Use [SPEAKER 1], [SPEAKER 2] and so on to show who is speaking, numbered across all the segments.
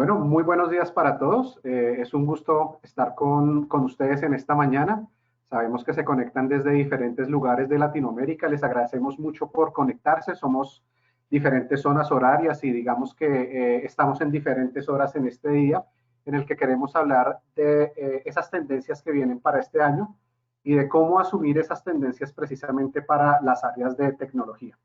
[SPEAKER 1] Bueno, muy buenos días para todos. Es un gusto estar con ustedes en esta mañana. Sabemos que se conectan desde diferentes lugares de Latinoamérica. Les agradecemos mucho por conectarse. Somos diferentes zonas horarias y digamos que estamos en diferentes horas en este día en el que queremos hablar de esas tendencias que vienen para este año y de cómo asumir esas tendencias precisamente para las áreas de tecnología.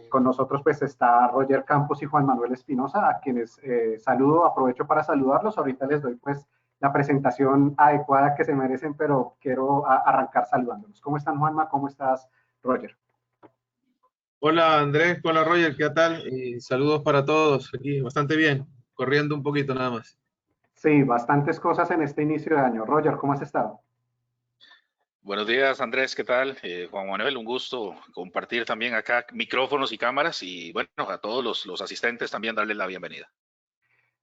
[SPEAKER 1] Con nosotros pues está Roger Campos y Juan Manuel Espinosa, a quienes saludo, aprovecho para saludarlos. Ahorita les doy pues la presentación adecuada que se merecen, pero quiero arrancar saludándolos. ¿Cómo están, Juanma? ¿Cómo estás, Roger?
[SPEAKER 2] Hola Andrés, hola Roger, ¿qué tal? Y saludos para todos, aquí bastante bien, corriendo un poquito nada más.
[SPEAKER 1] Sí, bastantes cosas en este inicio de año. Roger, ¿cómo has estado?
[SPEAKER 3] Buenos días, Andrés, ¿qué tal? Juan Manuel, un gusto compartir también acá micrófonos y cámaras y bueno, a todos los asistentes también darles la bienvenida.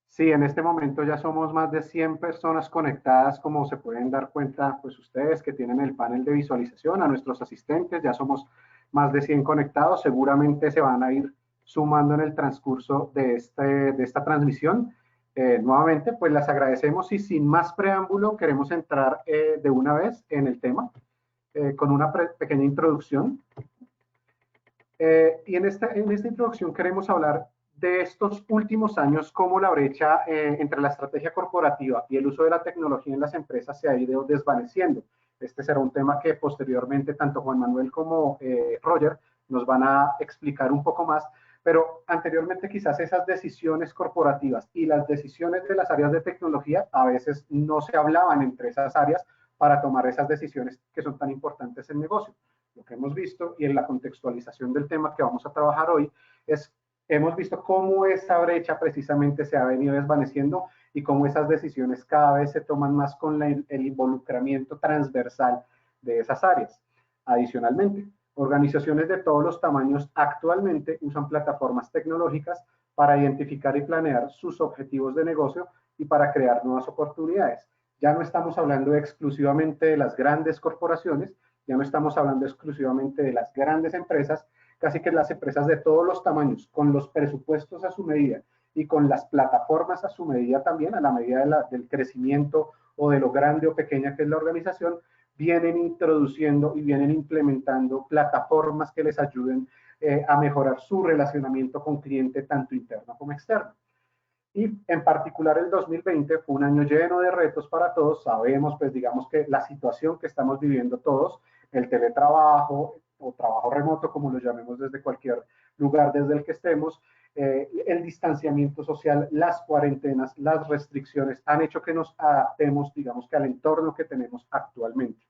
[SPEAKER 1] Sí, en este momento ya somos más de 100 personas conectadas, como se pueden dar cuenta, pues ustedes que tienen el panel de visualización, a nuestros asistentes, ya somos más de 100 conectados, seguramente se van a ir sumando en el transcurso de esta transmisión. Nuevamente, pues las agradecemos y sin más preámbulo queremos entrar de una vez en el tema con una pequeña introducción. Y en esta introducción queremos hablar de estos últimos años, cómo la brecha entre la estrategia corporativa y el uso de la tecnología en las empresas se ha ido desvaneciendo. Este será un tema que posteriormente tanto Juan Manuel como Roger nos van a explicar un poco más, pero anteriormente quizás esas decisiones corporativas y las decisiones de las áreas de tecnología a veces no se hablaban entre esas áreas para tomar esas decisiones que son tan importantes en negocio. Lo que hemos visto y en la contextualización del tema que vamos a trabajar hoy es, hemos visto cómo esa brecha precisamente se ha venido desvaneciendo y cómo esas decisiones cada vez se toman más con el involucramiento transversal de esas áreas. Adicionalmente, organizaciones de todos los tamaños actualmente usan plataformas tecnológicas para identificar y planear sus objetivos de negocio y para crear nuevas oportunidades. Ya no estamos hablando exclusivamente de las grandes corporaciones, ya no estamos hablando exclusivamente de las grandes empresas, casi que las empresas de todos los tamaños, con los presupuestos a su medida y con las plataformas a su medida también, a la medida del crecimiento o de lo grande o pequeña que es la organización, vienen introduciendo y vienen implementando plataformas que les ayuden a mejorar su relacionamiento con cliente, tanto interno como externo. Y en particular el 2020 fue un año lleno de retos para todos. Sabemos, pues digamos que la situación que estamos viviendo todos, el teletrabajo o trabajo remoto, como lo llamemos desde cualquier lugar desde el que estemos, el distanciamiento social, las cuarentenas, las restricciones han hecho que nos adaptemos, digamos que al entorno que tenemos actualmente.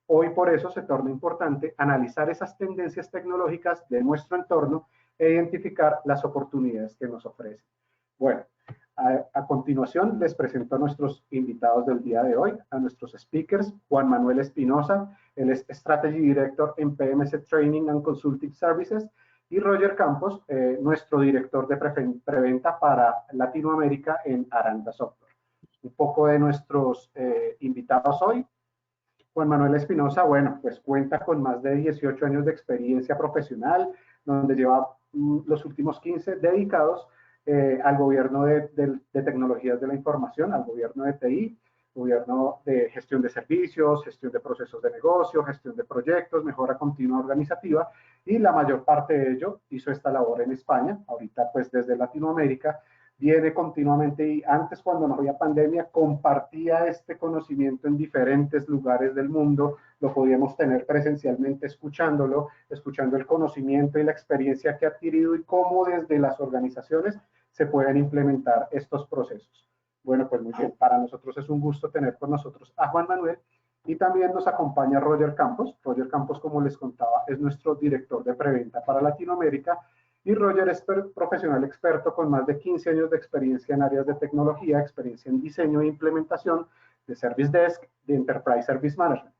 [SPEAKER 1] Hoy por eso se torna importante analizar esas tendencias tecnológicas de nuestro entorno e identificar las oportunidades que nos ofrecen. Bueno, a continuación les presento a nuestros invitados del día de hoy, a nuestros speakers, Juan Manuel Espinosa, él es Strategy Director en PMC Training and Consulting Services, y Roger Campos, nuestro director de preventa para Latinoamérica en Aranda Software. Un poco de nuestros invitados hoy. Juan Manuel Espinosa, bueno, pues cuenta con más de 18 años de experiencia profesional, donde lleva los últimos 15 dedicados al gobierno de tecnologías de la información, al gobierno de TI, gobierno de gestión de servicios, gestión de procesos de negocio, gestión de proyectos, mejora continua organizativa, y la mayor parte de ello hizo esta labor en España. Ahorita pues desde Latinoamérica viene continuamente, y antes cuando no había pandemia compartía este conocimiento en diferentes lugares del mundo, lo podíamos tener presencialmente escuchándolo, escuchando el conocimiento y la experiencia que ha adquirido y cómo desde las organizaciones se pueden implementar estos procesos. Bueno, pues muy bien, para nosotros es un gusto tener con nosotros a Juan Manuel, y también nos acompaña Roger Campos. Roger Campos, como les contaba, es nuestro director de preventa para Latinoamérica, y Roger es profesional experto con más de 15 años de experiencia en áreas de tecnología, experiencia en diseño e implementación de Service Desk, de Enterprise Service Management.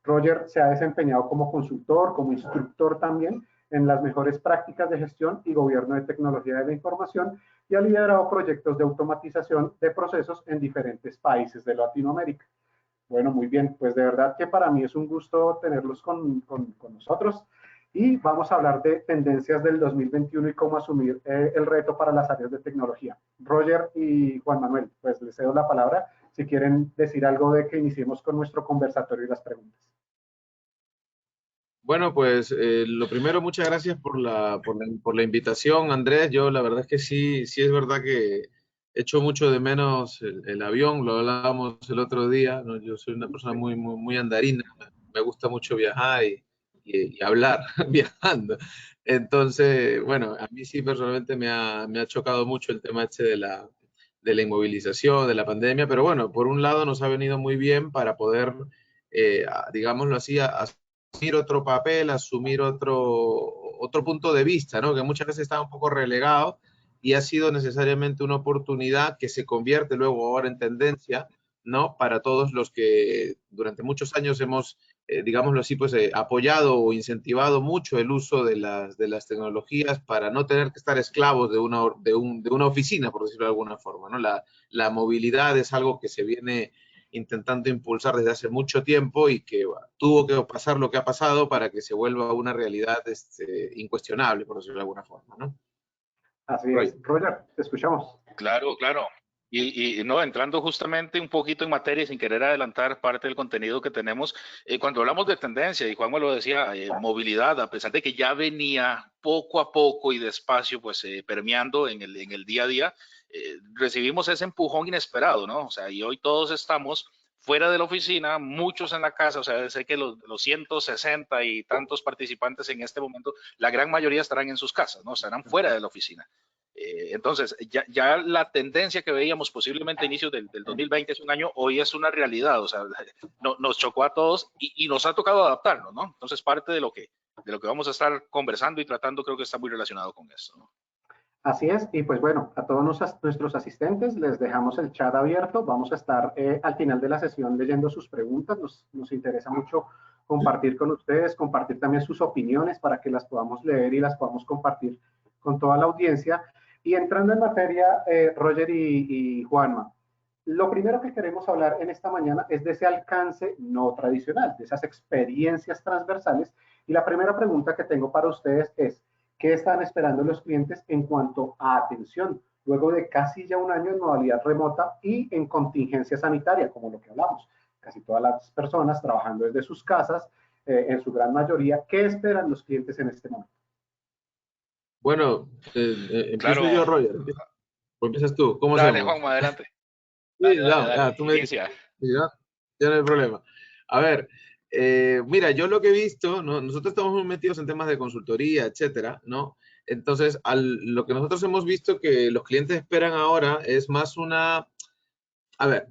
[SPEAKER 1] Roger se ha desempeñado como consultor, como instructor también en las mejores prácticas de gestión y gobierno de tecnología de la información, y ha liderado proyectos de automatización de procesos en diferentes países de Latinoamérica. Bueno, muy bien, pues de verdad que para mí es un gusto tenerlos con nosotros. y vamos a hablar de tendencias del 2021 y cómo asumir el reto para las áreas de tecnología. Roger y Juan Manuel, pues les cedo la palabra si quieren decir algo de que iniciemos con nuestro conversatorio y las preguntas.
[SPEAKER 2] Bueno, pues lo primero, muchas gracias por la invitación, Andrés. Yo la verdad es que sí es verdad que echo mucho de menos el avión, lo hablábamos el otro día, ¿no? Yo soy una persona muy andarina, me gusta mucho viajar y hablar viajando. Entonces, bueno, a mí sí personalmente me ha chocado mucho el tema este de la inmovilización, de la pandemia, pero bueno, por un lado nos ha venido muy bien para poder, digámoslo así, asumir otro papel, asumir otro punto de vista, ¿no? Que muchas veces está un poco relegado y ha sido necesariamente una oportunidad que se convierte luego ahora en tendencia, ¿no? Para todos los que durante muchos años hemos, digámoslo así, pues apoyado o incentivado mucho el uso de las tecnologías para no tener que estar esclavos de una oficina, por decirlo de alguna forma, ¿no? La movilidad es algo que se viene intentando impulsar desde hace mucho tiempo y que tuvo que pasar lo que ha pasado para que se vuelva una realidad incuestionable, por decirlo de alguna forma, ¿no?
[SPEAKER 1] Así
[SPEAKER 2] Roy.
[SPEAKER 1] es. Roger, te escuchamos.
[SPEAKER 3] Claro, claro. Y no, entrando justamente un poquito en materia y sin querer adelantar parte del contenido que tenemos, cuando hablamos de tendencia, y Juan me lo decía, movilidad, a pesar de que ya venía poco a poco y despacio, pues permeando en el día a día, recibimos ese empujón inesperado, ¿no? O sea, y hoy todos estamos fuera de la oficina, muchos en la casa, o sea, sé que los 160 y tantos participantes en este momento, la gran mayoría estarán en sus casas, ¿no? Estarán fuera de la oficina. Entonces, ya la tendencia que veíamos posiblemente a inicios del 2020 es un año, hoy es una realidad, o sea, nos chocó a todos y nos ha tocado adaptarnos, ¿no? Entonces, parte de lo que vamos a estar conversando y tratando creo que está muy relacionado con esto, ¿no?
[SPEAKER 1] Así es, y pues bueno, a todos nuestros asistentes les dejamos el chat abierto. Vamos a estar al final de la sesión leyendo sus preguntas. Nos interesa mucho compartir con ustedes, compartir también sus opiniones para que las podamos leer y las podamos compartir con toda la audiencia. Y entrando en materia, Roger y Juanma, lo primero que queremos hablar en esta mañana es de ese alcance no tradicional, de esas experiencias transversales. Y la primera pregunta que tengo para ustedes es, ¿qué están esperando los clientes en cuanto a atención? Luego de casi ya un año en modalidad remota y en contingencia sanitaria, como lo que hablamos. Casi todas las personas trabajando desde sus casas, en su gran mayoría. ¿Qué esperan los clientes en este momento?
[SPEAKER 2] Bueno, empiezo yo,
[SPEAKER 3] Claro,
[SPEAKER 2] Roger. ¿O empiezas tú? ¿Cómo
[SPEAKER 3] dale,
[SPEAKER 2] hacemos?
[SPEAKER 3] Juanma, adelante.
[SPEAKER 2] Sí,
[SPEAKER 3] Dale, dale,
[SPEAKER 2] no,
[SPEAKER 3] dale,
[SPEAKER 2] tú me dices,
[SPEAKER 3] inicia.
[SPEAKER 2] ya, ya no hay problema. A ver, mira, yo lo que he visto, ¿no? Nosotros estamos muy metidos en temas de consultoría, etcétera, ¿no? Entonces, lo que nosotros hemos visto que los clientes esperan ahora es más a ver,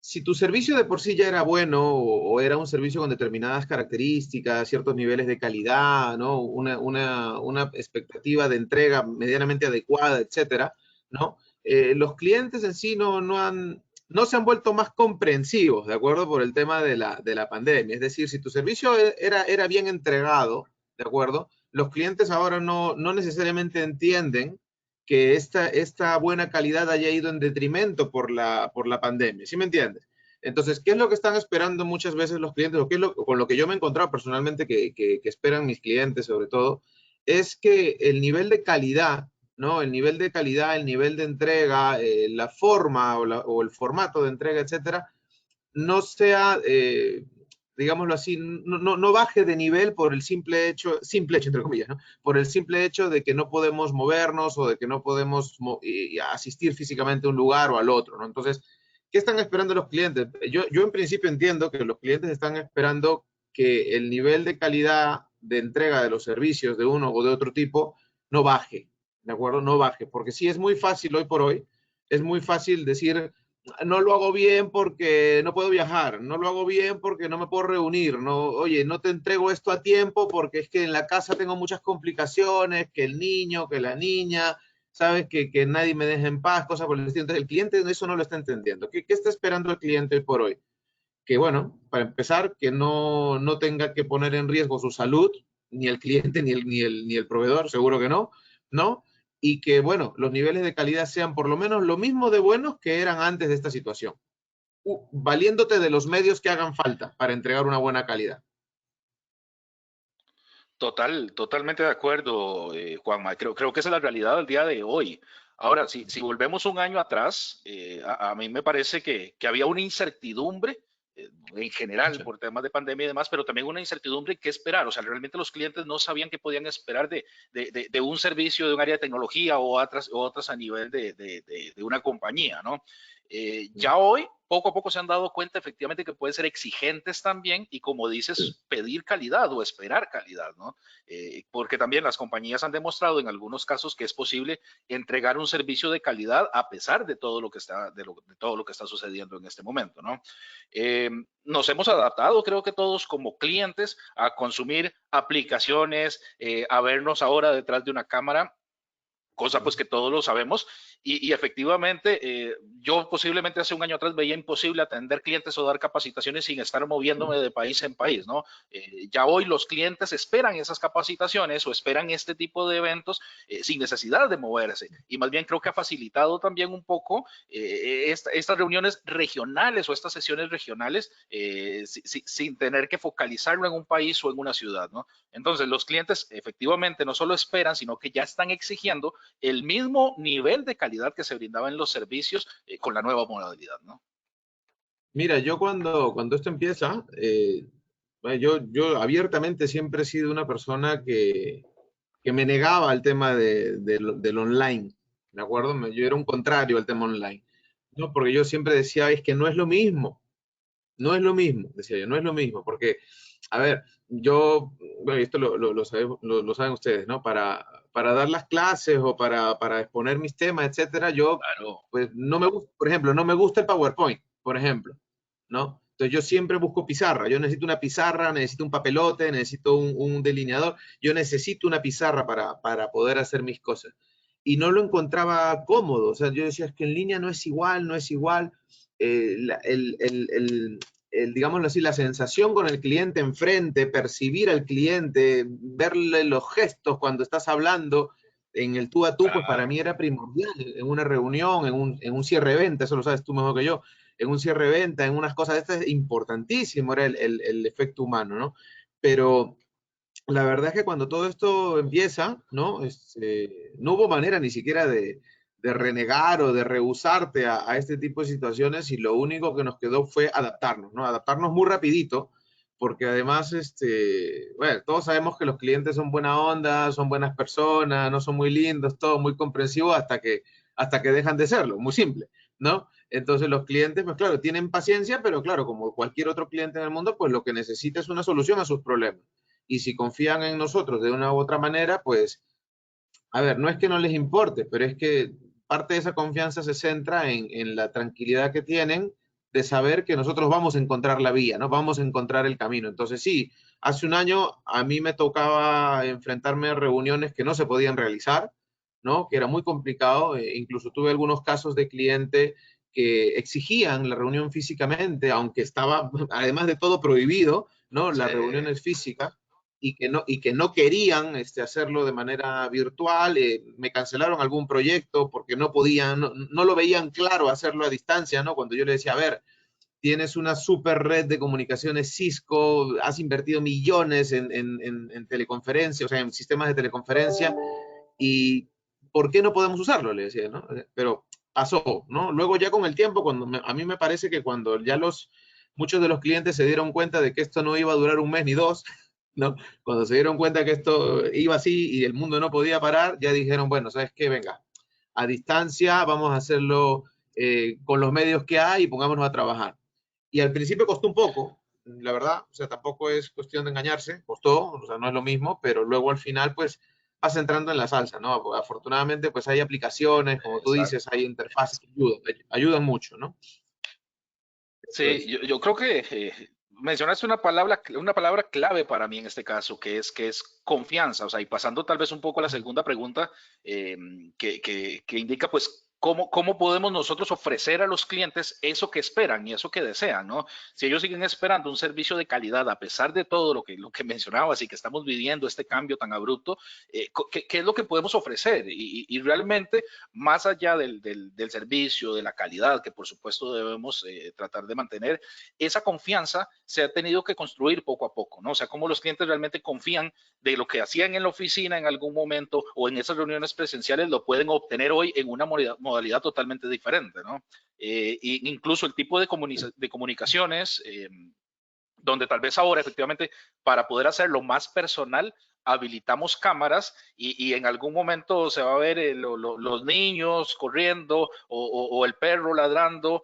[SPEAKER 2] si tu servicio de por sí ya era bueno o era un servicio con determinadas características, ciertos niveles de calidad, ¿no? Una expectativa de entrega medianamente adecuada, etcétera, ¿no? Los clientes en sí no se han vuelto más comprensivos, ¿de acuerdo? Por el tema de la pandemia. Es decir, si tu servicio era bien entregado, ¿de acuerdo? Los clientes ahora no necesariamente entienden que esta buena calidad haya ido en detrimento por la pandemia. ¿Sí me entiendes? Entonces, ¿qué es lo que están esperando muchas veces los clientes? O qué es con lo que yo me he encontrado personalmente que esperan mis clientes sobre todo, es que el nivel de calidad, ¿no? El nivel de calidad, el nivel de entrega, la forma o el formato de entrega, etcétera, no sea, digámoslo así, no baje de nivel por el simple hecho, entre comillas, ¿no? Por el simple hecho de que no podemos movernos o de que no podemos asistir físicamente a un lugar o al otro, ¿no? Entonces, ¿qué están esperando los clientes? Yo en principio entiendo que los clientes están esperando que el nivel de calidad de entrega de los servicios de uno o de otro tipo no baje, ¿de acuerdo? No baje, porque sí es muy fácil hoy por hoy, es muy fácil decir, no lo hago bien porque no puedo viajar, no lo hago bien porque no me puedo reunir, no, oye, no te entrego esto a tiempo porque es que en la casa tengo muchas complicaciones, que el niño, que la niña, sabes, que nadie me deja en paz, cosas por el estilo. Entonces, el cliente eso no lo está entendiendo. ¿Qué está esperando el cliente hoy por hoy? Que, bueno, para empezar, que no tenga que poner en riesgo su salud, ni el cliente, ni el proveedor, seguro que no, ¿no? Y que, bueno, los niveles de calidad sean por lo menos lo mismo de buenos que eran antes de esta situación, valiéndote de los medios que hagan falta para entregar una buena calidad.
[SPEAKER 3] Totalmente de acuerdo, Juanma. Creo que esa es la realidad del día de hoy. Ahora, si volvemos un año atrás, a mí me parece que había una incertidumbre en general
[SPEAKER 2] Mucha.
[SPEAKER 3] por temas de pandemia y demás, pero también una incertidumbre en qué esperar. O sea, realmente los clientes no sabían qué podían esperar de un servicio de un área de tecnología o otras a nivel de una compañía, ¿no? Ya hoy, poco a poco se han dado cuenta efectivamente que pueden ser exigentes también y, como dices, pedir calidad o esperar calidad, ¿no? Porque también las compañías han demostrado en algunos casos que es posible entregar un servicio de calidad a pesar de todo lo que está, de todo lo que está sucediendo en este momento, ¿no? Nos hemos adaptado, creo que todos como clientes, a consumir aplicaciones, a vernos ahora detrás de una cámara, cosa pues que todos lo sabemos, y efectivamente yo posiblemente hace un año atrás veía imposible atender clientes o dar capacitaciones sin estar moviéndome de país en país, ¿no? Ya hoy los clientes esperan esas capacitaciones o esperan este tipo de eventos sin necesidad de moverse, y más bien creo que ha facilitado también un poco estas reuniones regionales o estas sesiones regionales sin tener que focalizarlo en un país o en una ciudad, ¿no? Entonces los clientes efectivamente no solo esperan, sino que ya están exigiendo el mismo nivel de calidad que se brindaba en los servicios con la nueva modalidad, ¿no?
[SPEAKER 2] Mira, yo cuando esto empieza, bueno, yo abiertamente siempre he sido una persona que me negaba al tema del online, ¿de acuerdo? Yo era un contrario al tema online, ¿no? Porque yo siempre decía, es que no es lo mismo, no es lo mismo, decía yo, no es lo mismo, porque, a ver, yo, bueno, esto lo saben ustedes, ¿no? Para dar las clases o para exponer mis temas, etcétera, yo,
[SPEAKER 3] Claro.
[SPEAKER 2] pues, no me gusta, por ejemplo, no me gusta el PowerPoint, por ejemplo, ¿no? Entonces yo siempre busco pizarra, yo necesito una pizarra, necesito un papelote, necesito un delineador, yo necesito una pizarra para poder hacer mis cosas. Y no lo encontraba cómodo, o sea, yo decía, es que en línea no es igual, no es igual. Digámoslo así, la sensación con el cliente enfrente, percibir al cliente, verle los gestos cuando estás hablando en el tú a tú, pues para
[SPEAKER 3] Claro.
[SPEAKER 2] mí era primordial en una reunión, en un cierre de venta, eso lo sabes tú mejor que yo, en un cierre de venta, en unas cosas de estas, importantísimo era el efecto humano, ¿no? Pero la verdad es que cuando todo esto empieza, ¿no? No hubo manera ni siquiera de renegar o de rehusarte a este tipo de situaciones y lo único que nos quedó fue adaptarnos, ¿no? Adaptarnos muy rapidito, porque además, bueno, todos sabemos que los clientes son buena onda, son buenas personas, no son muy lindos, todo muy comprensivo hasta que dejan de serlo, muy simple, ¿no? Entonces los clientes, pues claro, tienen paciencia, pero claro, como cualquier otro cliente en el mundo, pues lo que necesita es una solución a sus problemas. Y si confían en nosotros de una u otra manera, pues, a ver, no es que no les importe, pero es que parte de esa confianza se centra en la tranquilidad que tienen de saber que nosotros vamos a encontrar la vía, ¿no? Vamos a encontrar el camino. Entonces, sí, hace un año a mí me tocaba enfrentarme a reuniones que no se podían realizar, ¿no? Que era muy complicado. Incluso tuve algunos casos de cliente que exigían la reunión físicamente, aunque estaba, además de todo, prohibido, ¿no?
[SPEAKER 3] Sí.
[SPEAKER 2] Las reuniones físicas y que no querían hacerlo de manera virtual, me cancelaron algún proyecto porque no podían, no lo veían claro hacerlo a distancia, ¿no? Cuando yo le decía, a ver, tienes una super red de comunicaciones Cisco, has invertido millones en teleconferencia, o sea, en sistemas de teleconferencia, y ¿por qué no podemos usarlo? Le decía, ¿no? Pero pasó, ¿no? Luego ya con el tiempo, a mí me parece que cuando ya muchos de los clientes se dieron cuenta de que esto no iba a durar un mes ni dos, ¿no? Cuando se dieron cuenta que esto iba así y el mundo no podía parar, ya dijeron, bueno, ¿sabes qué? Venga, a distancia, vamos a hacerlo con los medios que hay y pongámonos a trabajar. Y al principio costó un poco, la verdad, o sea, tampoco es cuestión de engañarse, costó, o sea, no es lo mismo, pero luego al final, pues, vas entrando en la salsa, ¿no? Afortunadamente, pues hay aplicaciones, como tú dices,
[SPEAKER 3] Exacto.
[SPEAKER 2] hay interfaces que ayudan mucho, ¿no? Eso
[SPEAKER 3] Sí,
[SPEAKER 2] es.
[SPEAKER 3] yo creo que mencionaste una palabra clave para mí en este caso, que es confianza. O sea, y pasando tal vez un poco a la segunda pregunta, que indica pues ¿cómo podemos nosotros ofrecer a los clientes eso que esperan y eso que desean, ¿no? Si ellos siguen esperando un servicio de calidad, a pesar de todo lo que mencionabas y que estamos viviendo este cambio tan abrupto, ¿qué es lo que podemos ofrecer? Y realmente, más allá del servicio, de la calidad, que por supuesto debemos tratar de mantener, esa confianza se ha tenido que construir poco a poco, ¿no? O sea, cómo los clientes realmente confían de lo que hacían en la oficina en algún momento o en esas reuniones presenciales, lo pueden obtener hoy en una modalidad totalmente diferente, ¿no? Incluso el tipo de comunicaciones, donde tal vez ahora efectivamente para poder hacerlo más personal, habilitamos cámaras y en algún momento se va a ver los niños corriendo o el perro ladrando,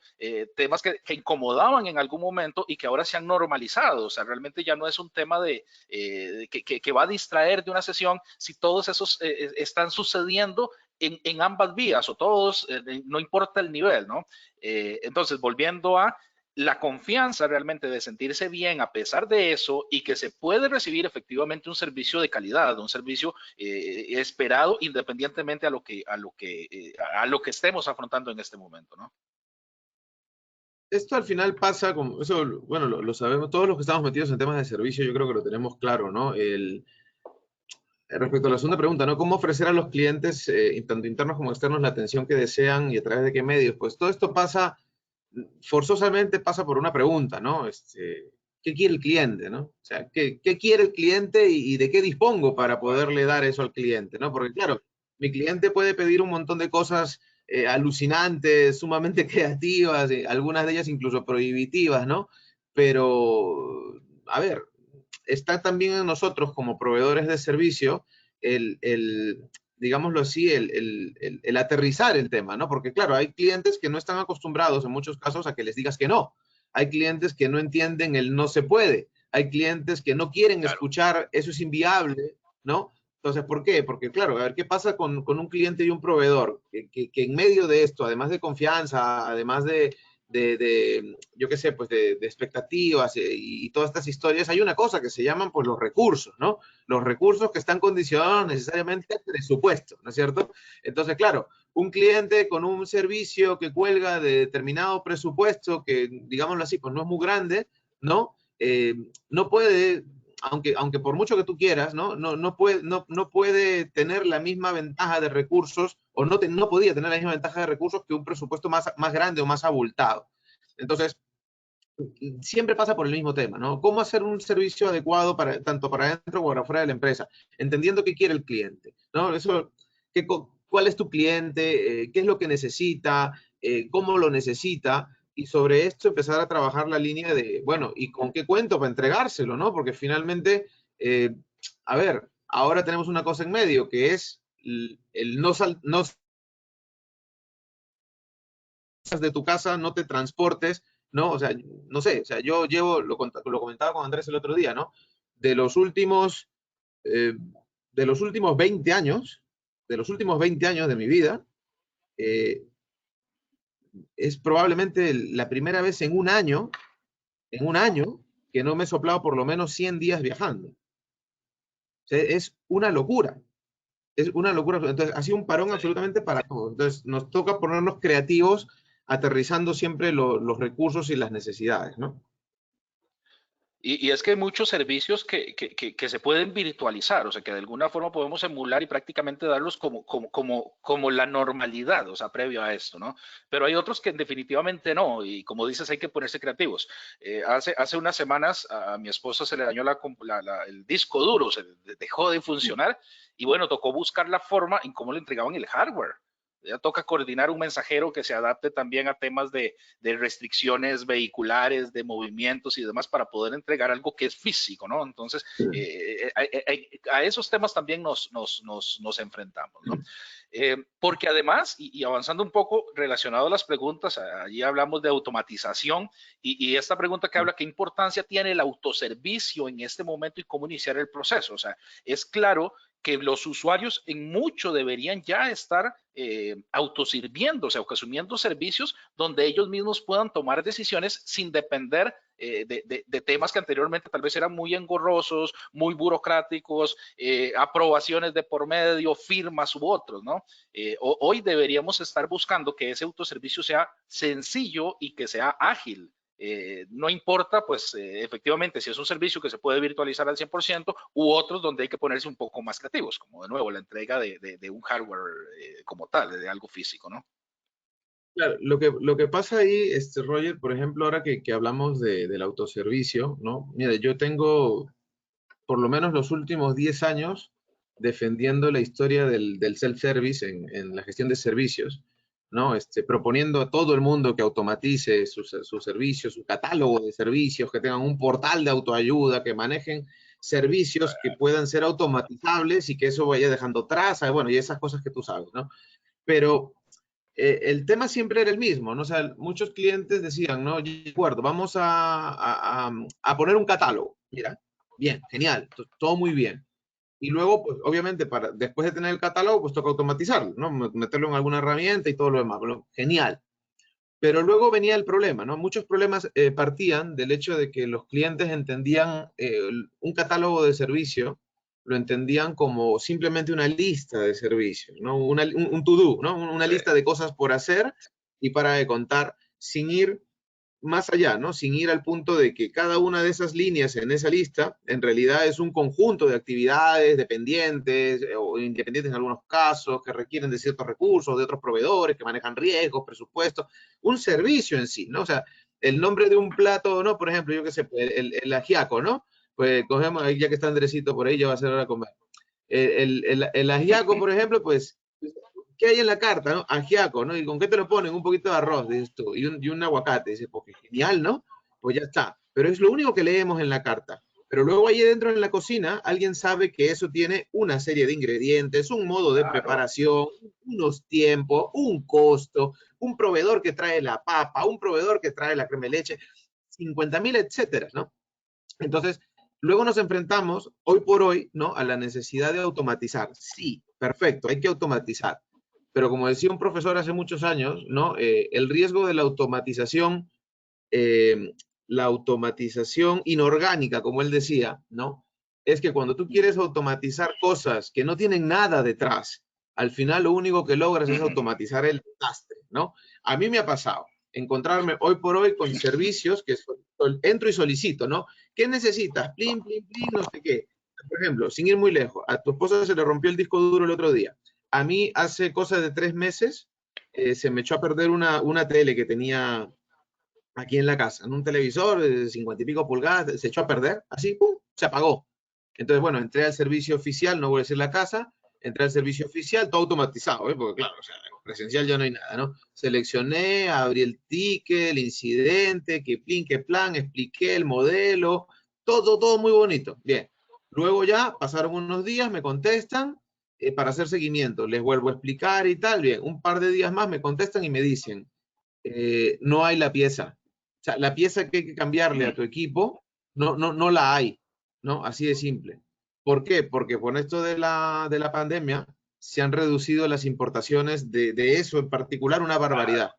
[SPEAKER 3] temas que incomodaban en algún momento y que ahora se han normalizado. O sea, realmente ya no es un tema que va a distraer de una sesión si todos esos están sucediendo en ambas vías o todos, no importa el nivel, ¿no? Entonces, volviendo a la confianza realmente de sentirse bien a pesar de eso y que se puede recibir efectivamente un servicio de calidad, un servicio esperado independientemente a lo que estemos afrontando en este momento, ¿no?
[SPEAKER 2] Esto al final pasa, como eso, bueno, lo sabemos, todos los que estamos metidos en temas de servicio, yo creo que lo tenemos claro, ¿no? Respecto a la segunda pregunta, ¿no? ¿Cómo ofrecer a los clientes, tanto internos como externos, la atención que desean y a través de qué medios? Pues todo esto pasa, forzosamente pasa por una pregunta, ¿no? ¿Qué quiere el cliente, no? O sea, ¿qué quiere el cliente y de qué dispongo para poderle dar eso al cliente, ¿no? Porque claro, mi cliente puede pedir un montón de cosas alucinantes, sumamente creativas, algunas de ellas incluso prohibitivas, ¿no? Pero, a ver, está también en nosotros como proveedores de servicio digámoslo así, el aterrizar el tema, ¿no? Porque claro, hay clientes que no están acostumbrados en muchos casos a que les digas que no. Hay clientes que no entienden el no se puede. Hay clientes que no quieren escuchar eso es inviable, ¿no? Entonces, ¿por qué? Porque, claro, a ver, ¿qué pasa con un cliente y un proveedor? Que en medio de esto, además de confianza, además yo qué sé, pues de expectativas y todas estas historias, hay una cosa que se llaman pues los recursos, ¿no? Los recursos que están condicionados necesariamente al presupuesto, ¿no es cierto? Entonces, claro, un cliente con un servicio que cuelga de determinado presupuesto, que digámoslo así, pues no es muy grande, ¿no? No puede, aunque por mucho que tú quieras, no puede tener la misma ventaja de recursos o no podía tener la misma ventaja de recursos que un presupuesto más grande o más abultado. Entonces, siempre pasa por el mismo tema, ¿no? ¿Cómo hacer un servicio adecuado tanto para dentro como para fuera de la empresa? Entendiendo qué quiere el cliente, ¿no? ¿Cuál es tu cliente? ¿Qué es lo que necesita? ¿Cómo lo necesita? Y sobre esto empezar a trabajar la línea de, bueno, ¿y con qué cuento para entregárselo, no? Porque finalmente, a ver, ahora tenemos una cosa en medio que es el no de tu casa, no te transportes, ¿no? O sea, no sé, o sea, yo lo comentaba con Andrés el otro día, ¿no? De los últimos, eh, de los últimos 20 años, de mi vida, es probablemente la primera vez en un año, que no me he soplado por lo menos 100 días viajando. O sea, es una locura. Es una locura. Entonces, ha sido un parón absolutamente para todos. Entonces, nos toca ponernos creativos, aterrizando siempre los recursos y las necesidades, ¿no?
[SPEAKER 3] Y es que hay muchos servicios que se pueden virtualizar, o sea, que de alguna forma podemos emular y prácticamente darlos como la normalidad, o sea, previo a esto, ¿no? Pero hay otros que definitivamente no, y como dices, hay que ponerse creativos. Hace unas semanas a mi esposa se le dañó el disco duro, se dejó de funcionar, y bueno, tocó buscar la forma en cómo le entregaban el hardware. Ya toca coordinar un mensajero que se adapte también a temas de restricciones vehiculares, de movimientos y demás para poder entregar algo que es físico, ¿no? Entonces, a esos temas también nos enfrentamos, ¿no? Porque además, y avanzando un poco relacionado a las preguntas, allí hablamos de automatización y esta pregunta que habla, ¿qué importancia tiene el autoservicio en este momento y cómo iniciar el proceso? O sea, es claro que los usuarios en mucho deberían ya estar autosirviéndose o asumiendo servicios donde ellos mismos puedan tomar decisiones sin depender de temas que anteriormente tal vez eran muy engorrosos, muy burocráticos, aprobaciones de por medio, firmas u otros, ¿no? Hoy deberíamos estar buscando que ese autoservicio sea sencillo y que sea ágil. No importa, pues, efectivamente, si es un servicio que se puede virtualizar al 100% u otros donde hay que ponerse un poco más creativos, como de nuevo la entrega de un hardware como tal, de algo físico, ¿no?
[SPEAKER 2] Claro, lo que pasa ahí, Roger, por ejemplo, ahora que hablamos del autoservicio, ¿no? Mira, yo tengo por lo menos los últimos 10 años defendiendo la historia del self-service en la gestión de servicios, ¿no? Proponiendo a todo el mundo que automatice sus servicios, su catálogo de servicios, que tengan un portal de autoayuda, que manejen servicios que puedan ser automatizables y que eso vaya dejando trazas, bueno, y esas cosas que tú sabes, ¿no? Pero el tema siempre era el mismo, ¿no? O sea, muchos clientes decían, ¿no? Yo de acuerdo, vamos a poner un catálogo. Mira, bien, genial, todo muy bien. Y luego, pues, obviamente, después de tener el catálogo, pues toca automatizarlo, ¿no? Meterlo en alguna herramienta y todo lo demás. Bueno, genial. Pero luego venía el problema, ¿no? Muchos problemas partían del hecho de que los clientes entendían un catálogo de servicio, lo entendían como simplemente una lista de servicios, ¿no? Un to-do, ¿no? Una lista de cosas por hacer y para de contar, sin ir más allá, ¿no? Sin ir al punto de que cada una de esas líneas en esa lista en realidad es un conjunto de actividades dependientes o independientes en algunos casos que requieren de ciertos recursos, de otros proveedores que manejan riesgos, presupuestos, un servicio en sí, ¿no? O sea, el nombre de un plato, ¿no? Por ejemplo, yo qué sé, el ajiaco, ¿no? Pues cogemos, ya que está Andresito por ahí, ya va a ser hora de comer. El ajiaco, por ejemplo, pues ¿qué hay en la carta, no? Ajiaco, ¿no? ¿Y con qué te lo ponen? Un poquito de arroz, dices tú, y un aguacate. Dices, pues genial, ¿no? Pues ya está. Pero es lo único que leemos en la carta. Pero luego ahí dentro en la cocina, alguien sabe que eso tiene una serie de ingredientes, un modo de preparación, unos tiempos, un costo, un proveedor que trae la papa, un proveedor que trae la crema de leche, 50.000, etcétera, ¿no? Entonces, luego nos enfrentamos, hoy por hoy, ¿no? A la necesidad de automatizar. Sí, perfecto, hay que automatizar. Pero como decía un profesor hace muchos años, ¿no? El riesgo de eh, la automatización inorgánica, como él decía, ¿no? Es que cuando tú quieres automatizar cosas que no tienen nada detrás, al final lo único que logras es automatizar el desastre, ¿no? A mí me ha pasado encontrarme hoy por hoy con servicios que entro y solicito, ¿no? ¿Qué necesitas? Plin, plin, plin, no sé qué. Por ejemplo, sin ir muy lejos, a tu esposa se le rompió el disco duro el otro día. A mí hace cosa de 3 meses se me echó a perder una tele que tenía aquí en la casa, en un televisor de 50 y pico pulgadas, se echó a perder, así, ¡pum!, se apagó. Entonces, bueno, entré al servicio oficial, no voy a decir la casa, entré al servicio oficial, todo automatizado, porque claro, o sea, presencial ya no hay nada, ¿no? Seleccioné, abrí el ticket, el incidente, qué plin, qué plan, expliqué el modelo, todo muy bonito. Bien. Luego ya pasaron unos días, me contestan para hacer seguimiento, les vuelvo a explicar y tal, bien, un par de días más me contestan y me dicen, no hay la pieza. O sea, la pieza que hay que cambiarle a tu equipo, no la hay, ¿no? Así de simple. ¿Por qué? Porque con esto de la pandemia se han reducido las importaciones de eso en particular una barbaridad.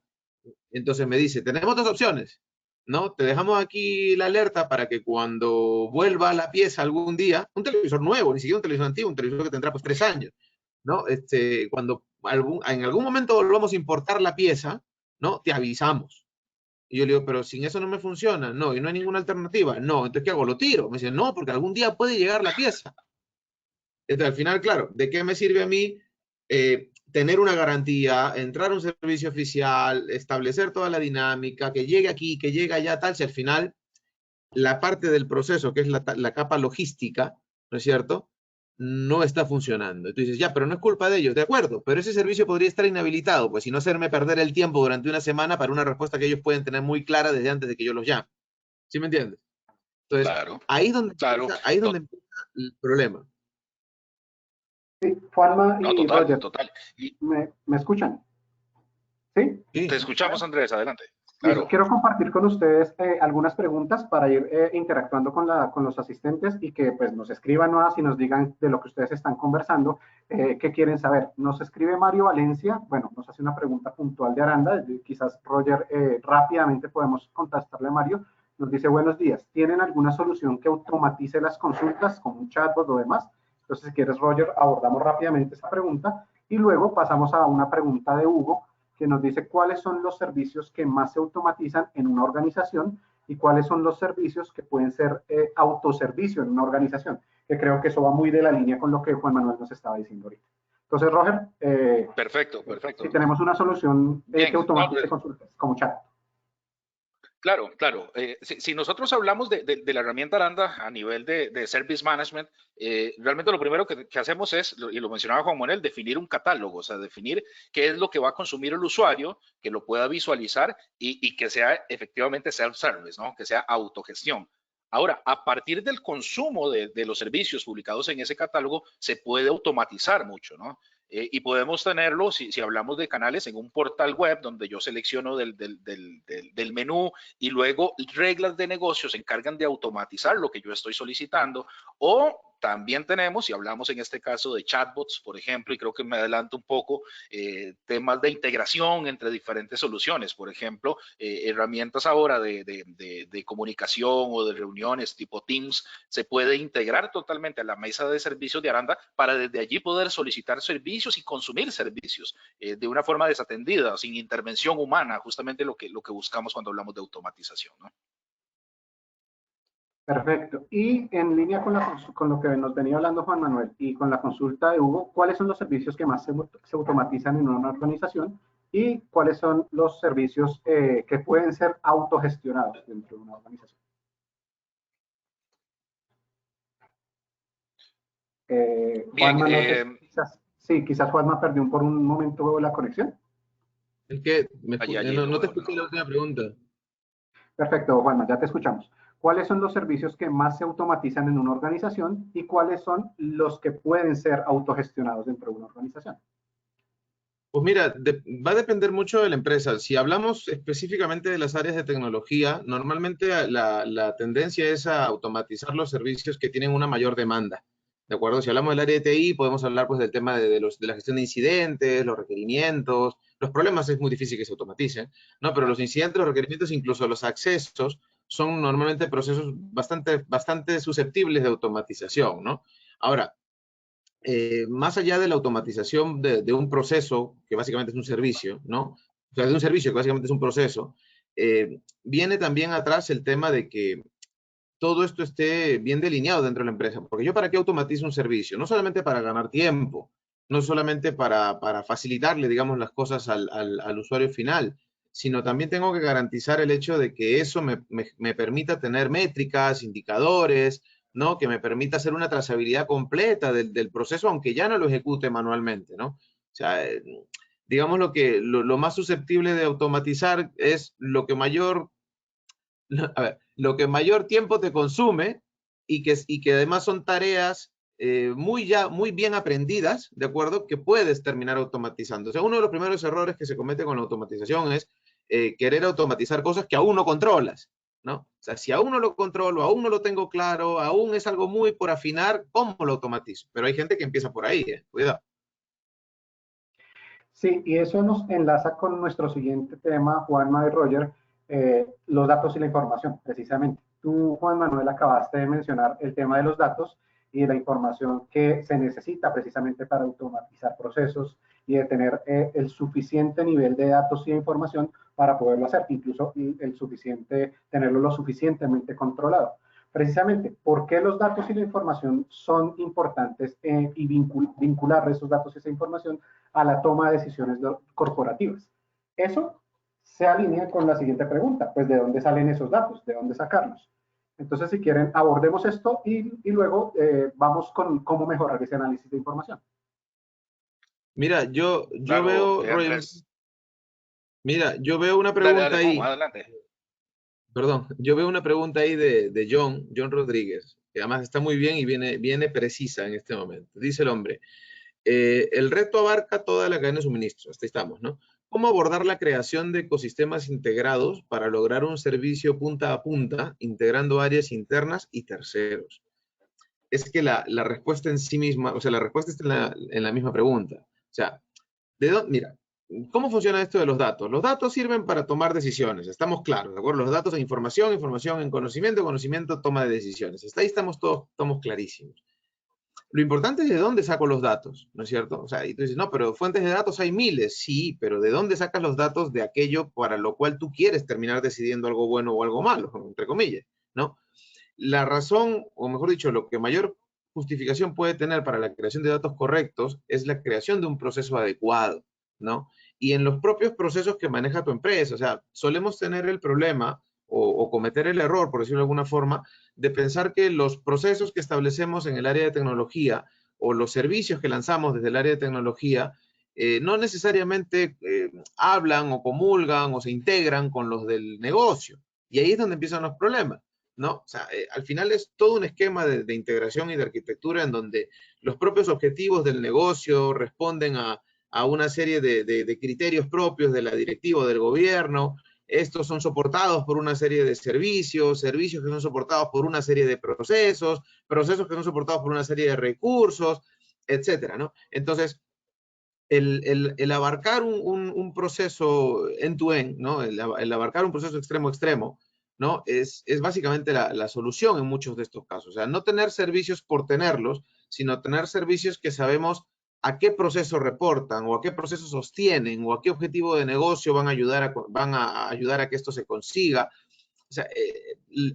[SPEAKER 2] Entonces me dice, tenemos dos opciones, ¿no? Te dejamos aquí la alerta para que cuando vuelva la pieza algún día, un televisor nuevo, ni siquiera un televisor antiguo, un televisor que tendrá pues 3 años, ¿no? Cuando en algún momento volvamos a importar la pieza, ¿no? Te avisamos. Y yo le digo, pero sin eso no me funciona. No, y no hay ninguna alternativa. No, entonces, ¿qué hago? Lo tiro. Me dice, no, porque algún día puede llegar la pieza. Entonces, al final, claro, ¿de qué me sirve a mí tener una garantía, entrar a un servicio oficial, establecer toda la dinámica, que llegue aquí, que llegue allá, tal, si al final la parte del proceso, que es la capa logística, ¿no es cierto?, no está funcionando. Y tú dices, ya, pero no es culpa de ellos, de acuerdo, pero ese servicio podría estar inhabilitado, pues, y no hacerme perder el tiempo durante una semana para una respuesta que ellos pueden tener muy clara desde antes de que yo los llame. ¿Sí me entiendes? Entonces,
[SPEAKER 3] Claro,
[SPEAKER 2] ahí es donde
[SPEAKER 3] claro.
[SPEAKER 2] ahí es donde empieza el problema.
[SPEAKER 1] Sí, Juanma
[SPEAKER 3] No,
[SPEAKER 1] y
[SPEAKER 3] total,
[SPEAKER 1] Roger,
[SPEAKER 3] total. Y
[SPEAKER 1] ¿me escuchan? ¿Sí?
[SPEAKER 3] te
[SPEAKER 2] Sí.
[SPEAKER 3] escuchamos, Andrés, adelante.
[SPEAKER 1] Listo.
[SPEAKER 3] Claro.
[SPEAKER 1] Quiero compartir con ustedes algunas preguntas para ir interactuando con los asistentes y que pues nos escriban más y nos digan de lo que ustedes están conversando, qué quieren saber. Nos escribe Mario Valencia, bueno, nos hace una pregunta puntual de Aranda, quizás Roger rápidamente podemos contestarle a Mario. nos dice, buenos días, ¿tienen alguna solución que automatice las consultas como un chatbot o demás? Entonces, si quieres, Roger, abordamos rápidamente esa pregunta y luego pasamos a una pregunta de Hugo que nos dice cuáles son los servicios que más se automatizan en una organización y cuáles son los servicios que pueden ser autoservicio en una organización, que creo que eso va muy de la línea con lo que Juan Manuel nos estaba diciendo ahorita. Entonces, Roger,
[SPEAKER 3] perfecto.
[SPEAKER 1] si tenemos una solución
[SPEAKER 3] Bien,
[SPEAKER 1] que automatice
[SPEAKER 3] pues,
[SPEAKER 1] consultas como chat.
[SPEAKER 3] claro. Si nosotros hablamos de la herramienta Aranda a nivel de Service Management, realmente lo primero que hacemos es, y lo mencionaba Juan Manuel, definir un catálogo, o sea, definir qué es lo que va a consumir el usuario, que lo pueda visualizar y que sea efectivamente self-service, ¿no? Que sea autogestión. Ahora, a partir del consumo de los servicios publicados en ese catálogo, se puede automatizar mucho, ¿no? Y podemos tenerlo, si hablamos de canales, en un portal web donde yo selecciono del menú y luego reglas de negocio se encargan de automatizar lo que yo estoy solicitando. O también tenemos, si hablamos en este caso de chatbots, por ejemplo, y creo que me adelanto un poco, temas de integración entre diferentes soluciones. Por ejemplo, herramientas ahora de comunicación o de reuniones tipo Teams, se puede integrar totalmente a la mesa de servicios de Aranda para desde allí poder solicitar servicios y consumir servicios de una forma desatendida, sin intervención humana, justamente lo que buscamos cuando hablamos de automatización, ¿no?
[SPEAKER 1] Perfecto. Y en línea con lo que nos venía hablando Juan Manuel y con la consulta de Hugo, ¿cuáles son los servicios que más se automatizan en una organización y cuáles son los servicios que pueden ser autogestionados dentro de una organización?
[SPEAKER 3] Bien,
[SPEAKER 1] Juanma, no sé, quizás Juanma perdió por un momento la conexión.
[SPEAKER 2] Es que
[SPEAKER 3] allí
[SPEAKER 2] no te
[SPEAKER 3] lo
[SPEAKER 2] escuché la
[SPEAKER 3] no.
[SPEAKER 2] última pregunta.
[SPEAKER 1] Perfecto, Juanma, ya te escuchamos. ¿Cuáles son los servicios que más se automatizan en una organización y cuáles son los que pueden ser autogestionados dentro de una organización?
[SPEAKER 2] Pues mira, va a depender mucho de la empresa. Si hablamos específicamente de las áreas de tecnología, normalmente la tendencia es a automatizar los servicios que tienen una mayor demanda. ¿De acuerdo? Si hablamos del área de TI, podemos hablar pues del tema de la gestión de incidentes, los requerimientos. Los problemas es muy difícil que se automaticen, ¿no? Pero los incidentes, los requerimientos, incluso los accesos, son normalmente procesos bastante susceptibles de automatización, ¿no? Ahora, más allá de la automatización de un proceso, que básicamente es un servicio, ¿no? O sea, de un servicio que básicamente es un proceso, viene también atrás el tema de que todo esto esté bien delineado dentro de la empresa. Porque yo, ¿para qué automatizo un servicio? No solamente para ganar tiempo, no solamente para facilitarle, digamos, las cosas al usuario final, sino también tengo que garantizar el hecho de que eso me permita tener métricas, indicadores, ¿no? Que me permita hacer una trazabilidad completa del proceso, aunque ya no lo ejecute manualmente, ¿no? O sea, digamos lo más susceptible de automatizar es lo que mayor tiempo te consume y que además son tareas muy bien aprendidas, ¿de acuerdo? Que puedes terminar automatizando. O sea, uno de los primeros errores que se comete con la automatización es querer automatizar cosas que aún no controlas, ¿no? O sea, si aún no lo controlo, aún no lo tengo claro, aún es algo muy por afinar, ¿cómo lo automatizo? Pero hay gente que empieza por ahí, cuidado.
[SPEAKER 1] Sí, y eso nos enlaza con nuestro siguiente tema, Juanma y Roger, los datos y la información, precisamente. Tú, Juan Manuel, acabaste de mencionar el tema de los datos y de la información que se necesita precisamente para automatizar procesos y de tener el suficiente nivel de datos y de información para poderlo hacer, incluso tenerlo lo suficientemente controlado. Precisamente, ¿por qué los datos y la información son importantes y vincular esos datos y esa información a la toma de decisiones corporativas? Eso se alinea con la siguiente pregunta, pues ¿de dónde salen esos datos? ¿De dónde sacarlos? Entonces, si quieren, abordemos esto y luego vamos con cómo mejorar ese análisis de información.
[SPEAKER 2] Mira, yo
[SPEAKER 3] Claro,
[SPEAKER 2] veo, Roger,
[SPEAKER 3] Andrés.
[SPEAKER 2] mira, yo veo una
[SPEAKER 3] Dale,
[SPEAKER 2] pregunta
[SPEAKER 3] Juan,
[SPEAKER 2] ahí.
[SPEAKER 3] adelante.
[SPEAKER 2] Perdón, yo veo una pregunta ahí de John Rodríguez, que además está muy bien y viene precisa en este momento. Dice el hombre, el reto abarca toda la cadena de suministro, hasta ahí estamos, ¿no? ¿Cómo abordar la creación de ecosistemas integrados para lograr un servicio punta a punta, integrando áreas internas y terceros? Es que la respuesta en sí misma, o sea, la respuesta está en la misma pregunta. O sea, mira, ¿cómo funciona esto de los datos? Los datos sirven para tomar decisiones, estamos claros, ¿de acuerdo? Los datos en información, información en conocimiento, conocimiento, toma de decisiones. Hasta ahí estamos clarísimos. Lo importante es de dónde saco los datos, ¿no es cierto? O sea, y tú dices, no, pero fuentes de datos hay miles. Sí, pero ¿de dónde sacas los datos de aquello para lo cual tú quieres terminar decidiendo algo bueno o algo malo, entre comillas, ¿no? La razón, o mejor dicho, lo que mayor justificación puede tener para la creación de datos correctos es la creación de un proceso adecuado, ¿no? Y en los propios procesos que maneja tu empresa, o sea, solemos tener el problema o cometer el error, por decirlo de alguna forma, de pensar que los procesos que establecemos en el área de tecnología o los servicios que lanzamos desde el área de tecnología no necesariamente hablan o comulgan o se integran con los del negocio. Y ahí es donde empiezan los problemas, ¿no? O sea, al final es todo un esquema de integración y de arquitectura en donde los propios objetivos del negocio responden a una serie de criterios propios de la directiva o del gobierno. Estos son soportados por una serie de servicios, servicios que son soportados por una serie de procesos, procesos que son soportados por una serie de recursos, etcétera, ¿no? Entonces, el abarcar un proceso end-to-end, ¿no? El abarcar un proceso extremo-extremo, ¿no? Es básicamente la solución en muchos de estos casos. O sea, no tener servicios por tenerlos, sino tener servicios que sabemos a qué proceso reportan o a qué proceso sostienen o a qué objetivo de negocio van a ayudar a que esto se consiga. O sea,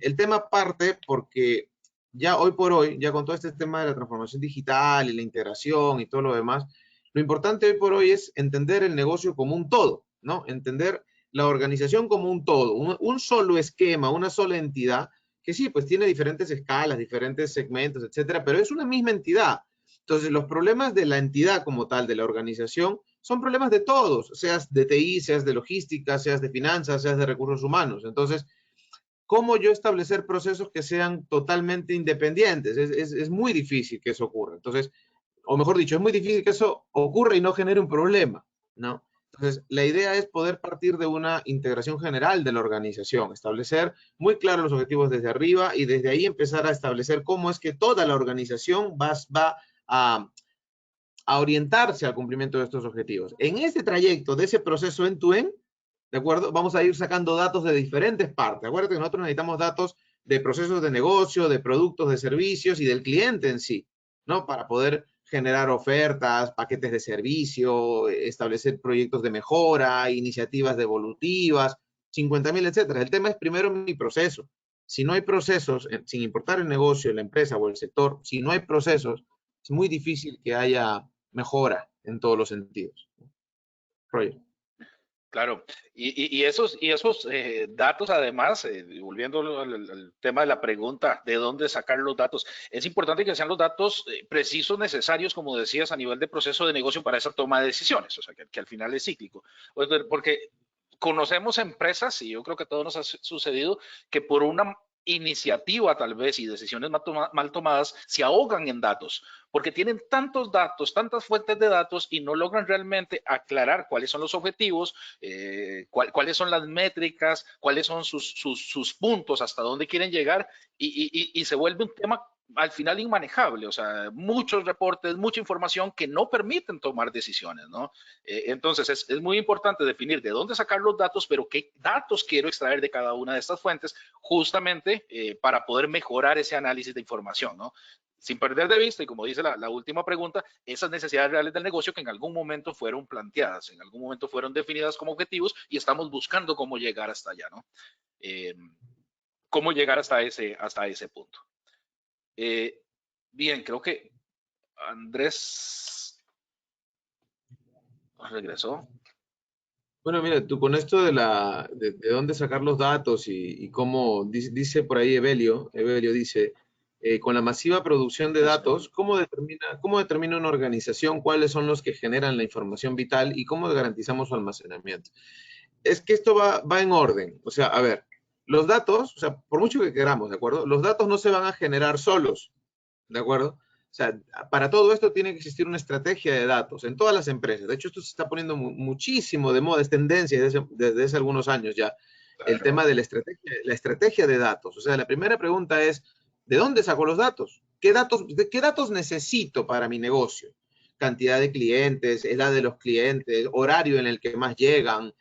[SPEAKER 2] el tema parte porque ya hoy por hoy, ya con todo este tema de la transformación digital y la integración y todo lo demás, lo importante hoy por hoy es entender el negocio como un todo, ¿no? Entender la organización como un todo, un solo esquema, una sola entidad, que sí, pues tiene diferentes escalas, diferentes segmentos, etcétera, pero es una misma entidad. Entonces, los problemas de la entidad como tal, de la organización, son problemas de todos, seas de TI, seas de logística, seas de finanzas, seas de recursos humanos. Entonces, ¿cómo yo establecer procesos que sean totalmente independientes? Es muy difícil que eso ocurra. Entonces, o mejor dicho, es muy difícil que eso ocurra y no genere un problema, ¿no? Entonces, la idea es poder partir de una integración general de la organización, establecer muy claros los objetivos desde arriba y desde ahí empezar a establecer cómo es que toda la organización va a orientarse al cumplimiento de estos objetivos. En ese trayecto, de ese proceso end-to-end, ¿de acuerdo? Vamos a ir sacando datos de diferentes partes. Acuérdate que nosotros necesitamos datos de procesos de negocio, de productos, de servicios y del cliente en sí, ¿no? Para poder generar ofertas, paquetes de servicio, establecer proyectos de mejora, iniciativas devolutivas, 50.000, etcétera. El tema es primero mi proceso. Si no hay procesos, sin importar el negocio, la empresa o el sector, si no hay procesos, es muy difícil que haya mejora en todos los sentidos. Roger.
[SPEAKER 3] Claro, y esos datos, además, volviendo al tema de la pregunta, ¿de dónde sacar los datos? Es importante que sean los datos precisos, necesarios, como decías, a nivel de proceso de negocio para esa toma de decisiones, o sea, que al final es cíclico. Porque conocemos empresas, y yo creo que a todos nos ha sucedido, que por una iniciativa tal vez y decisiones mal tomadas se ahogan en datos, porque tienen tantos datos, tantas fuentes de datos y no logran realmente aclarar cuáles son los objetivos, cuáles son las métricas, cuáles son sus puntos, hasta dónde quieren llegar y se vuelve un tema al final inmanejable, o sea, muchos reportes, mucha información que no permiten tomar decisiones, ¿no? Entonces es muy importante definir de dónde sacar los datos, pero qué datos quiero extraer de cada una de estas fuentes, justamente para poder mejorar ese análisis de información, ¿no? Sin perder de vista, y como dice la última pregunta, esas necesidades reales del negocio que en algún momento fueron planteadas, en algún momento fueron definidas como objetivos y estamos buscando cómo llegar hasta allá, ¿no? Cómo llegar hasta ese punto. Bien, creo que Andrés regresó.
[SPEAKER 2] Bueno, mira, tú con esto de dónde sacar los datos y cómo, dice por ahí Evelio dice, con la masiva producción de datos, ¿cómo determina una organización cuáles son los que generan la información vital y cómo garantizamos su almacenamiento? Es que esto va en orden. O sea, a ver, los datos, o sea, por mucho que queramos, ¿de acuerdo? Los datos no se van a generar solos, ¿de acuerdo? O sea, para todo esto tiene que existir una estrategia de datos en todas las empresas. De hecho, esto se está poniendo muchísimo de moda, es tendencia desde hace algunos años ya, claro. El tema de la estrategia de datos. O sea, la primera pregunta es, ¿de dónde saco los datos? ¿Qué datos necesito para mi negocio? cantidad de clientes, edad de los clientes, horario en el que más llegan,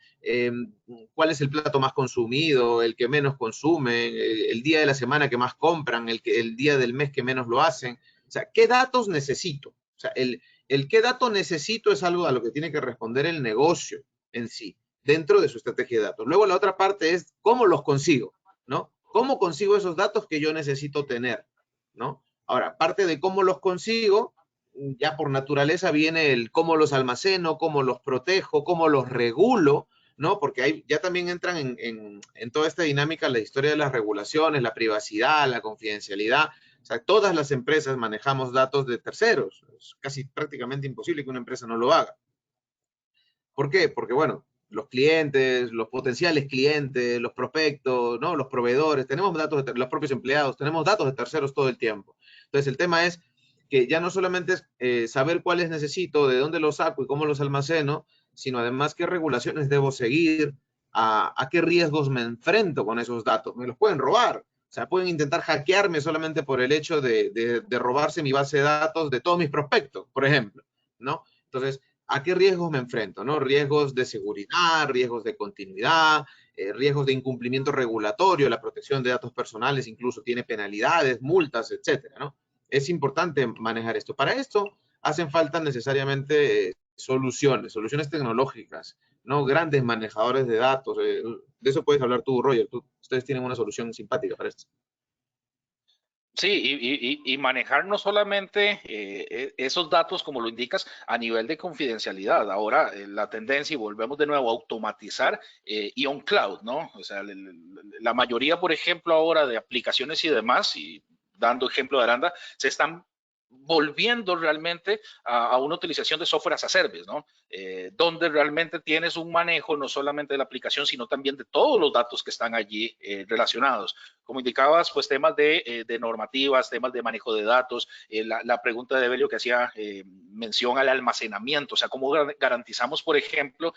[SPEAKER 2] cuál es el plato más consumido, el que menos consumen, el día de la semana que más compran, el día del mes que menos lo hacen. O sea, ¿qué datos necesito? O sea, el qué dato necesito es algo a lo que tiene que responder el negocio en sí, dentro de su estrategia de datos. Luego la otra parte es cómo los consigo, ¿no? ¿Cómo consigo esos datos que yo necesito tener, ¿no? Ahora, parte de cómo los consigo, ya por naturaleza viene el cómo los almaceno, cómo los protejo, cómo los regulo, ¿no? Porque ahí ya también entran en toda esta dinámica la historia de las regulaciones, la privacidad, la confidencialidad. O sea, todas las empresas manejamos datos de terceros. Es casi prácticamente imposible que una empresa no lo haga. ¿Por qué? Porque, bueno, los clientes, los potenciales clientes, los prospectos, ¿no? Los proveedores, tenemos datos de los propios empleados, tenemos datos de terceros todo el tiempo. Entonces, el tema es que ya no solamente es saber cuáles necesito, de dónde los saco y cómo los almaceno, sino además qué regulaciones debo seguir, a qué riesgos me enfrento con esos datos. Me los pueden robar. O sea, pueden intentar hackearme solamente por el hecho de robarse mi base de datos de todos mis prospectos, por ejemplo, ¿no? Entonces, ¿a qué riesgos me enfrento? ¿No? Riesgos de seguridad, riesgos de continuidad, riesgos de incumplimiento regulatorio, la protección de datos personales incluso tiene penalidades, multas, etcétera, ¿no? Es importante manejar esto. Para esto hacen falta necesariamente soluciones tecnológicas, ¿no? Grandes manejadores de datos. De eso puedes hablar tú, Roger. Ustedes tienen una solución simpática para esto.
[SPEAKER 3] Sí, y manejar no solamente esos datos, como lo indicas, a nivel de confidencialidad. Ahora, la tendencia, y volvemos de nuevo a automatizar y on cloud, ¿no? O sea, la mayoría, por ejemplo, ahora de aplicaciones y demás, y dando ejemplo de Aranda, se están volviendo realmente a una utilización de software as a service, ¿no? Donde realmente tienes un manejo no solamente de la aplicación, sino también de todos los datos que están allí relacionados. Como indicabas, pues temas de normativas, temas de manejo de datos, la pregunta de Evelio que hacía mención al almacenamiento, o sea, cómo garantizamos, por ejemplo,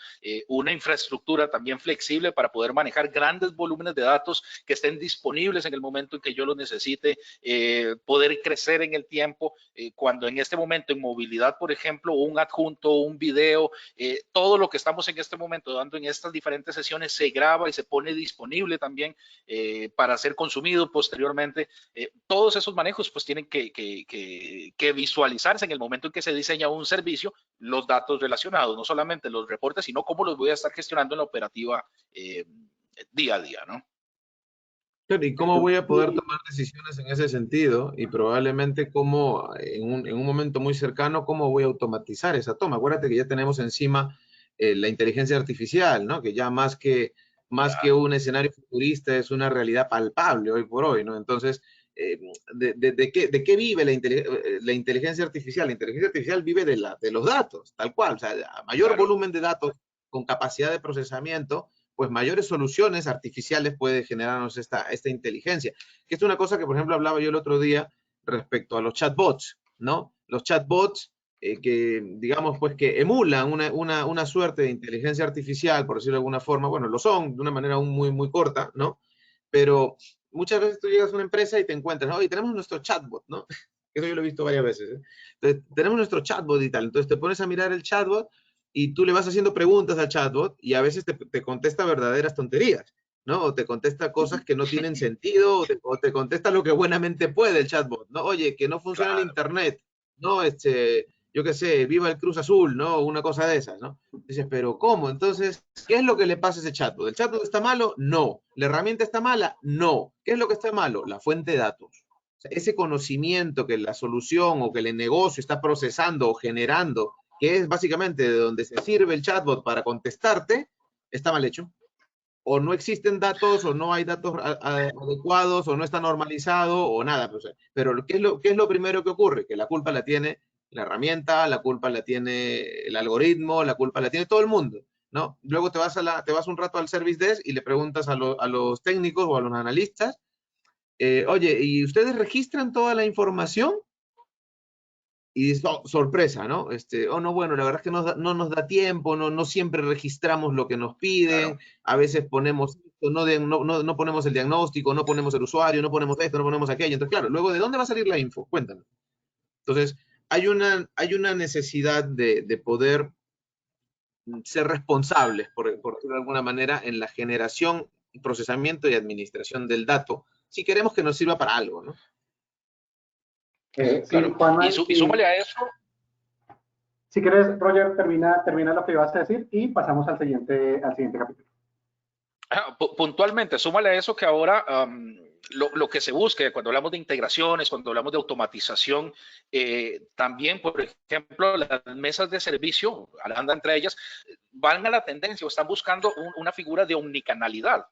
[SPEAKER 3] una infraestructura también flexible para poder manejar grandes volúmenes de datos que estén disponibles en el momento en que yo los necesite, poder crecer en el tiempo, cuando en este momento en movilidad, por ejemplo, un adjunto, un video, todo lo que estamos en este momento dando en estas diferentes sesiones se graba y se pone disponible también para ser consumido posteriormente. Todos esos manejos pues tienen que visualizarse en el momento en que se diseña un servicio, los datos relacionados, no solamente los reportes, sino cómo los voy a estar gestionando en la operativa día a día, ¿no?
[SPEAKER 2] ¿Y cómo voy a poder tomar decisiones en ese sentido? Y probablemente cómo, en un momento muy cercano, cómo voy a automatizar esa toma. Acuérdate que ya tenemos encima la inteligencia artificial, ¿no? Que ya más que un escenario futurista es una realidad palpable hoy por hoy, ¿no? Entonces, ¿de qué vive la inteligencia artificial? La inteligencia artificial vive de los datos, tal cual. O sea, a mayor volumen de datos con capacidad de procesamiento, pues mayores soluciones artificiales puede generarnos esta inteligencia. Que es una cosa que, por ejemplo, hablaba yo el otro día respecto a los chatbots, ¿no? Los chatbots que, digamos, pues que emulan una suerte de inteligencia artificial, por decirlo de alguna forma, bueno, lo son de una manera aún muy, muy corta, ¿no? Pero muchas veces tú llegas a una empresa y te encuentras, oye, tenemos nuestro chatbot, ¿no? Eso yo lo he visto varias veces, ¿eh? Entonces, tenemos nuestro chatbot y tal. Entonces te pones a mirar el chatbot y tú le vas haciendo preguntas al chatbot y a veces te contesta verdaderas tonterías, ¿no? O te contesta cosas que no tienen sentido, o te contesta lo que buenamente puede el chatbot, ¿no? Oye, que no funciona el internet, ¿no? Yo qué sé, viva el Cruz Azul, ¿no? Una cosa de esas, ¿no? Dices, pero ¿cómo? Entonces, ¿qué es lo que le pasa a ese chatbot? ¿El chatbot está malo? No. ¿La herramienta está mala? No. ¿Qué es lo que está malo? La fuente de datos. O sea, ese conocimiento que la solución o que el negocio está procesando o generando, que es básicamente de donde se sirve el chatbot para contestarte, está mal hecho. O no existen datos, o no hay datos adecuados, o no está normalizado, o nada. Pues, pero ¿qué es lo primero que ocurre? Que la culpa la tiene la herramienta, la culpa la tiene el algoritmo, la culpa la tiene todo el mundo, ¿no? Luego te vas un rato al service desk y le preguntas a los técnicos o a los analistas, oye, ¿y ustedes registran toda la información? Y sorpresa, ¿no? No, bueno, la verdad es que no nos da tiempo, no siempre registramos lo que nos piden, claro. A veces ponemos esto, no ponemos el diagnóstico, no ponemos el usuario, no ponemos esto, no ponemos aquello. Entonces, claro, luego, ¿de dónde va a salir la info? Cuéntanos. Entonces, hay una necesidad de poder ser responsables, por decirlo de alguna manera, en la generación, procesamiento y administración del dato, si queremos que nos sirva para algo, ¿no?
[SPEAKER 1] Sí,
[SPEAKER 3] Claro,
[SPEAKER 1] Juanma,
[SPEAKER 3] y súmale a eso.
[SPEAKER 1] Si quieres, Roger, termina lo que ibas a decir y pasamos al siguiente capítulo.
[SPEAKER 3] Puntualmente, súmale a eso que ahora lo que se busque cuando hablamos de integraciones, cuando hablamos de automatización, también, por ejemplo, las mesas de servicio, hablando entre ellas, van a la tendencia o están buscando una figura de omnicanalidad.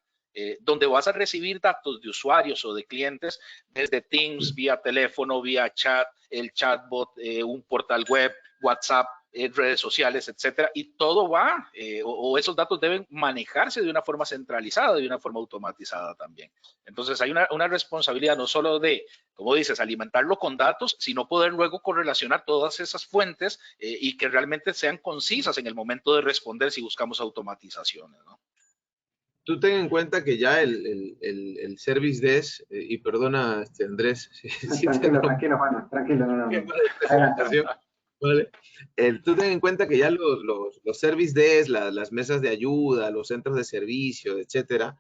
[SPEAKER 3] Donde vas a recibir datos de usuarios o de clientes desde Teams, vía teléfono, vía chat, el chatbot, un portal web, WhatsApp, redes sociales, etcétera, y todo va, o esos datos deben manejarse de una forma centralizada, de una forma automatizada también. Entonces hay una responsabilidad no solo de, como dices, alimentarlo con datos, sino poder luego correlacionar todas esas fuentes y que realmente sean concisas en el momento de responder si buscamos automatizaciones, ¿no?
[SPEAKER 2] Tú ten en cuenta que ya el Service Desk, y perdona, Andrés,
[SPEAKER 1] Tranquilo, Juan, tranquilo, no. Adelante.
[SPEAKER 2] Vale. Tú ten en cuenta que ya los Service Desk, las mesas de ayuda, los centros de servicio, etcétera,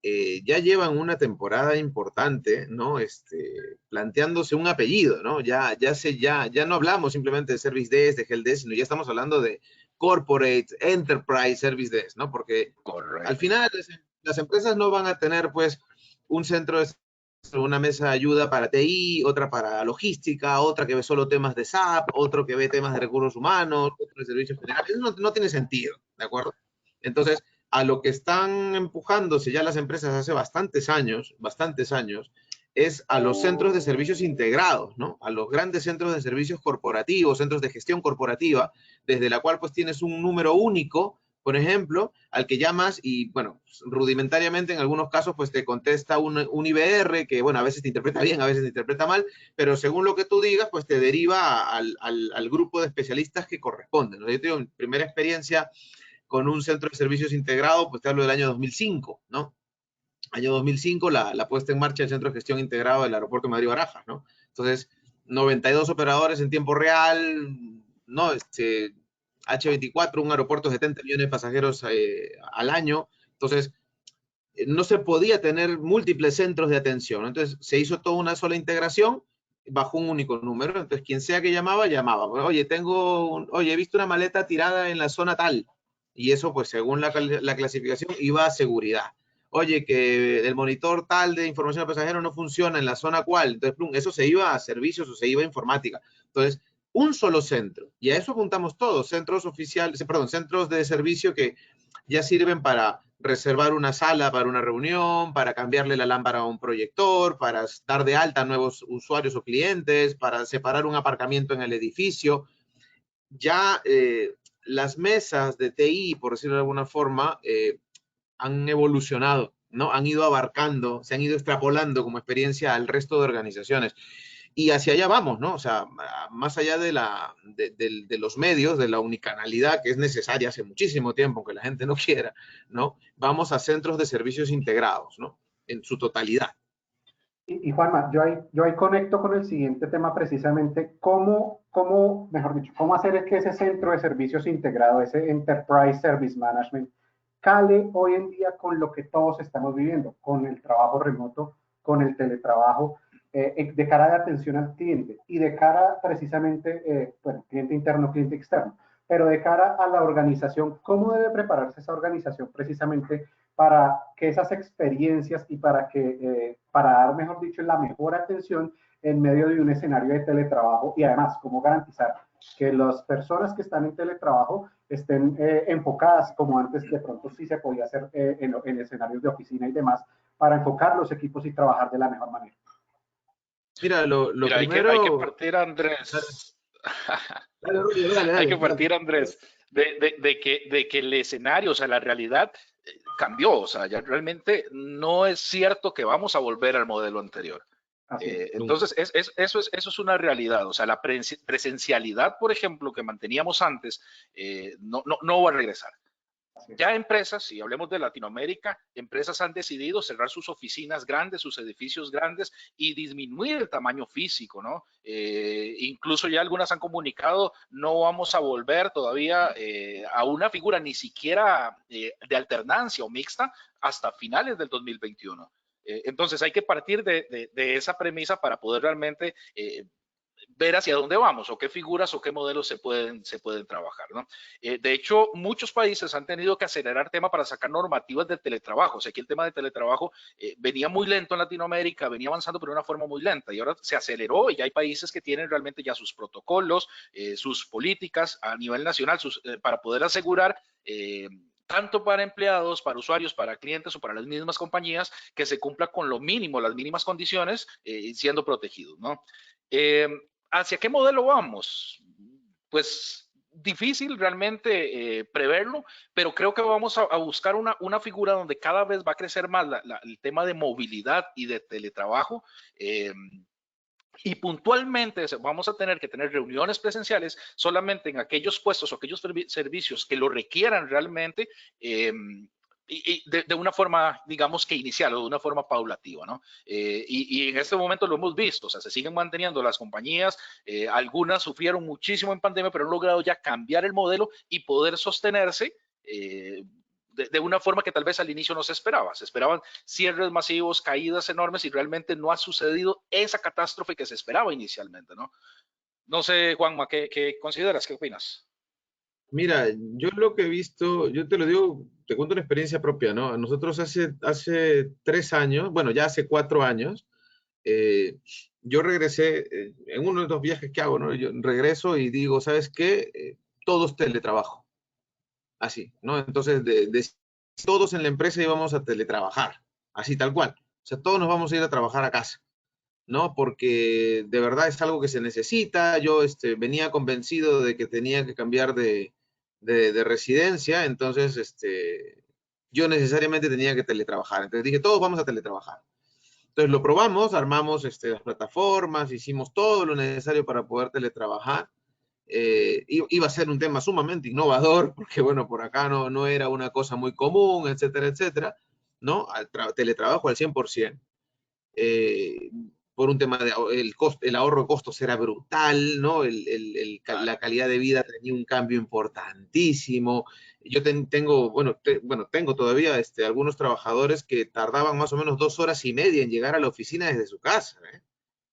[SPEAKER 2] ya llevan una temporada importante, ¿no? Planteándose un apellido, ¿no? Ya no hablamos simplemente de Service Desk, de Help Desk, sino ya estamos hablando de Corporate, Enterprise Service Desk, ¿no? Porque al final las empresas no van a tener, pues, un centro de una mesa de ayuda para TI, otra para logística, otra que ve solo temas de SAP, otro que ve temas de recursos humanos, otro de servicios generales. Eso no tiene sentido, ¿de acuerdo? Entonces, a lo que están empujándose ya las empresas hace bastantes años, es a los centros de servicios integrados, ¿no? A los grandes centros de servicios corporativos, centros de gestión corporativa, desde la cual pues tienes un número único, por ejemplo, al que llamas y, bueno, rudimentariamente en algunos casos pues te contesta un IBR que, bueno, a veces te interpreta bien, a veces te interpreta mal, pero según lo que tú digas, pues te deriva al grupo de especialistas que corresponden, ¿no? Yo tengo mi primera experiencia con un centro de servicios integrado, pues te hablo del año 2005, ¿no? Año 2005, la puesta en marcha del Centro de Gestión Integrado del Aeropuerto de Madrid-Barajas, ¿no? Entonces, 92 operadores en tiempo real, ¿no? H24, un aeropuerto de 70 millones de pasajeros al año. Entonces, no se podía tener múltiples centros de atención. Entonces, se hizo toda una sola integración bajo un único número. Entonces, quien sea que llamaba, llamaba. Oye, he visto una maleta tirada en la zona tal. Y eso, pues, según la clasificación, iba a seguridad. Oye, que el monitor tal de información de pasajeros no funciona en la zona cual. Entonces, plum, eso se iba a servicios o se iba a informática. Entonces, un solo centro. Y a eso apuntamos todos, centros de servicio que ya sirven para reservar una sala para una reunión, para cambiarle la lámpara a un proyector, para dar de alta a nuevos usuarios o clientes, para separar un aparcamiento en el edificio. Ya las mesas de TI, por decirlo de alguna forma, han evolucionado, ¿no? Han ido abarcando, se han ido extrapolando como experiencia al resto de organizaciones. Y hacia allá vamos, ¿no? O sea, más allá de los medios, de la unicanalidad que es necesaria hace muchísimo tiempo, aunque la gente no quiera, ¿no? Vamos a centros de servicios integrados, ¿no? En su totalidad.
[SPEAKER 1] Y Juanma, yo ahí conecto con el siguiente tema precisamente, mejor dicho, cómo hacer que ese centro de servicios integrado, ese Enterprise Service Management, cale hoy en día con lo que todos estamos viviendo, con el trabajo remoto, con el teletrabajo, de cara de atención al cliente y de cara precisamente, bueno, cliente interno, cliente externo, pero de cara a la organización, ¿cómo debe prepararse esa organización precisamente para que esas experiencias y para dar, mejor dicho, la mejor atención en medio de un escenario de teletrabajo y además cómo garantizar que las personas que están en teletrabajo estén enfocadas como antes de pronto sí se podía hacer en escenarios de oficina y demás para enfocar los equipos y trabajar de la mejor manera?
[SPEAKER 2] Mira,
[SPEAKER 3] Mira,
[SPEAKER 2] primero...
[SPEAKER 3] hay que partir, Andrés.
[SPEAKER 2] Dale,
[SPEAKER 3] Hay que partir, Andrés, de que el escenario, o sea, la realidad cambió. O sea, ya realmente no es cierto que vamos a volver al modelo anterior. Entonces, eso es una realidad. O sea, la presencialidad, por ejemplo, que manteníamos antes, no va a regresar. Ya empresas, si hablemos de Latinoamérica, empresas han decidido cerrar sus oficinas grandes, sus edificios grandes y disminuir el tamaño físico, ¿no? Incluso ya algunas han comunicado, no vamos a volver todavía a una figura ni siquiera de alternancia o mixta hasta finales del 2021. Entonces hay que partir de esa premisa para poder realmente ver hacia dónde vamos o qué figuras o qué modelos se pueden trabajar, ¿no? De hecho, muchos países han tenido que acelerar tema para sacar normativas de teletrabajo. O sea, aquí el tema de teletrabajo venía muy lento en Latinoamérica, venía avanzando pero de una forma muy lenta y ahora se aceleró y ya hay países que tienen realmente ya sus protocolos, sus políticas a nivel nacional para poder asegurar tanto para empleados, para usuarios, para clientes o para las mismas compañías, que se cumpla con lo mínimo, las mínimas condiciones, siendo protegidos, ¿no? ¿Hacia qué modelo vamos? Pues difícil realmente preverlo, pero creo que vamos a buscar una figura donde cada vez va a crecer más el tema de movilidad y de teletrabajo. Y puntualmente vamos a tener que tener reuniones presenciales solamente en aquellos puestos o aquellos servicios que lo requieran realmente y de una forma, digamos que inicial o de una forma paulativa, ¿no? Y en este momento lo hemos visto, o sea, se siguen manteniendo las compañías, algunas sufrieron muchísimo en pandemia, pero han logrado ya cambiar el modelo y poder sostenerse de una forma que tal vez al inicio no se esperaba. Se esperaban cierres masivos, caídas enormes y realmente no ha sucedido esa catástrofe que se esperaba inicialmente, ¿no? No sé, Juanma, ¿qué consideras? ¿Qué opinas?
[SPEAKER 2] Mira, yo lo que he visto, yo te lo digo, te cuento una experiencia propia, ¿no? Nosotros hace 3 años, bueno, ya hace 4 años, yo regresé en uno de los viajes que hago, ¿no? Yo regreso y digo, ¿sabes qué? Todo es teletrabajo. Así, ¿no? Entonces, todos en la empresa íbamos a teletrabajar, así tal cual. O sea, todos nos vamos a ir a trabajar a casa, ¿no? Porque de verdad es algo que se necesita. Yo venía convencido de que tenía que cambiar de residencia, entonces yo necesariamente tenía que teletrabajar. Entonces dije, todos vamos a teletrabajar. Entonces lo probamos, armamos las plataformas, hicimos todo lo necesario para poder teletrabajar. Iba a ser un tema sumamente innovador, porque bueno, por acá no era una cosa muy común, etcétera, etcétera, ¿no? Teletrabajo al 100%. Por un tema de el ahorro de costos era brutal, ¿no? La calidad de vida tenía un cambio importantísimo. Yo tengo todavía algunos trabajadores que tardaban más o menos 2 horas y media en llegar a la oficina desde su casa, ¿eh?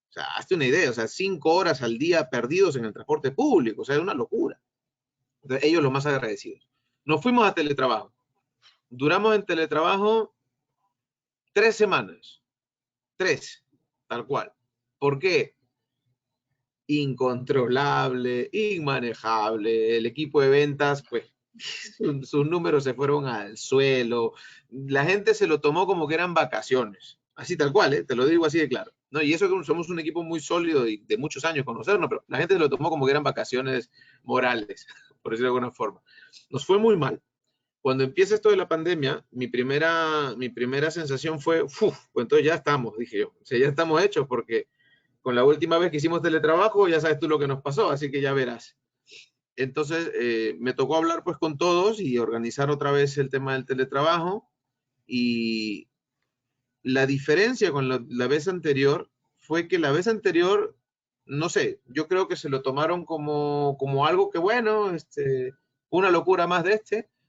[SPEAKER 2] O sea, hazte una idea, o sea, 5 horas al día perdidos en el transporte público, o sea, es una locura. Entonces, ellos los más agradecidos. Nos fuimos a teletrabajo. Duramos en teletrabajo 3 semanas. 3, tal cual. ¿Por qué? Incontrolable, inmanejable. El equipo de ventas, pues, sus números se fueron al suelo. La gente se lo tomó como que eran vacaciones. Así tal cual, ¿eh? Te lo digo así de claro. ¿No? Y eso que somos un equipo muy sólido y de muchos años conocernos, pero la gente se lo tomó como que eran vacaciones morales, por decirlo de alguna forma. Nos fue muy mal. Cuando empieza esto de la pandemia, mi primera sensación fue, pues entonces ya estamos, dije yo. O sea, ya estamos hechos porque con la última vez que hicimos teletrabajo, ya sabes tú lo que nos pasó, así que ya verás. Entonces, me tocó hablar pues con todos y organizar otra vez el tema del teletrabajo. Y la diferencia con la vez anterior fue que la vez anterior, no sé, yo creo que se lo tomaron como algo que, bueno, una locura más de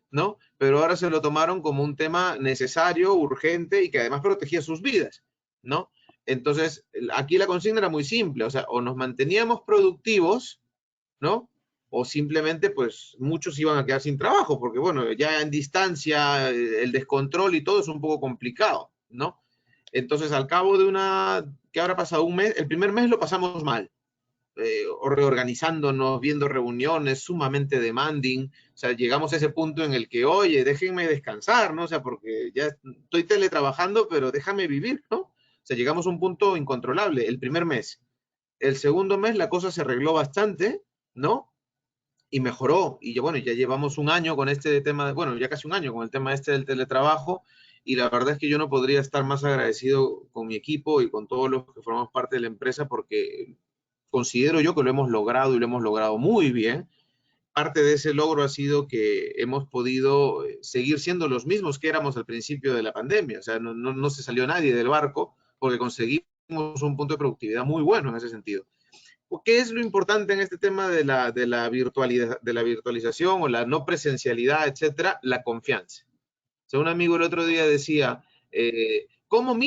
[SPEAKER 2] ¿no? Pero ahora se lo tomaron como un tema necesario, urgente y que además protegía sus vidas, ¿no? Entonces, aquí la consigna era muy simple, o sea, o nos manteníamos productivos, ¿no? O simplemente, pues, muchos iban a quedar sin trabajo, porque, bueno, ya en distancia, el descontrol y todo es un poco complicado, ¿no? Entonces, al cabo que habrá pasado un mes, el primer mes lo pasamos mal, reorganizándonos, viendo reuniones, sumamente demanding. O sea, llegamos a ese punto en el que, oye, déjenme descansar, ¿no? O sea, porque ya estoy teletrabajando, pero déjame vivir, ¿no? O sea, llegamos a un punto incontrolable el primer mes. El segundo mes la cosa se arregló bastante, ¿no? Y mejoró. Y bueno, ya llevamos un año con este tema, bueno, ya casi un año con el tema del teletrabajo. Y la verdad es que yo no podría estar más agradecido con mi equipo y con todos los que formamos parte de la empresa porque considero yo que lo hemos logrado y lo hemos logrado muy bien. parte de ese logro ha sido que hemos podido seguir siendo los mismos que éramos al principio de la pandemia. O sea, no se salió nadie del barco porque conseguimos un punto de productividad muy bueno en ese sentido. ¿Qué es lo importante en este tema de la virtualización o la no presencialidad, etcétera? La confianza. O sea, un amigo el otro día decía, ¿cómo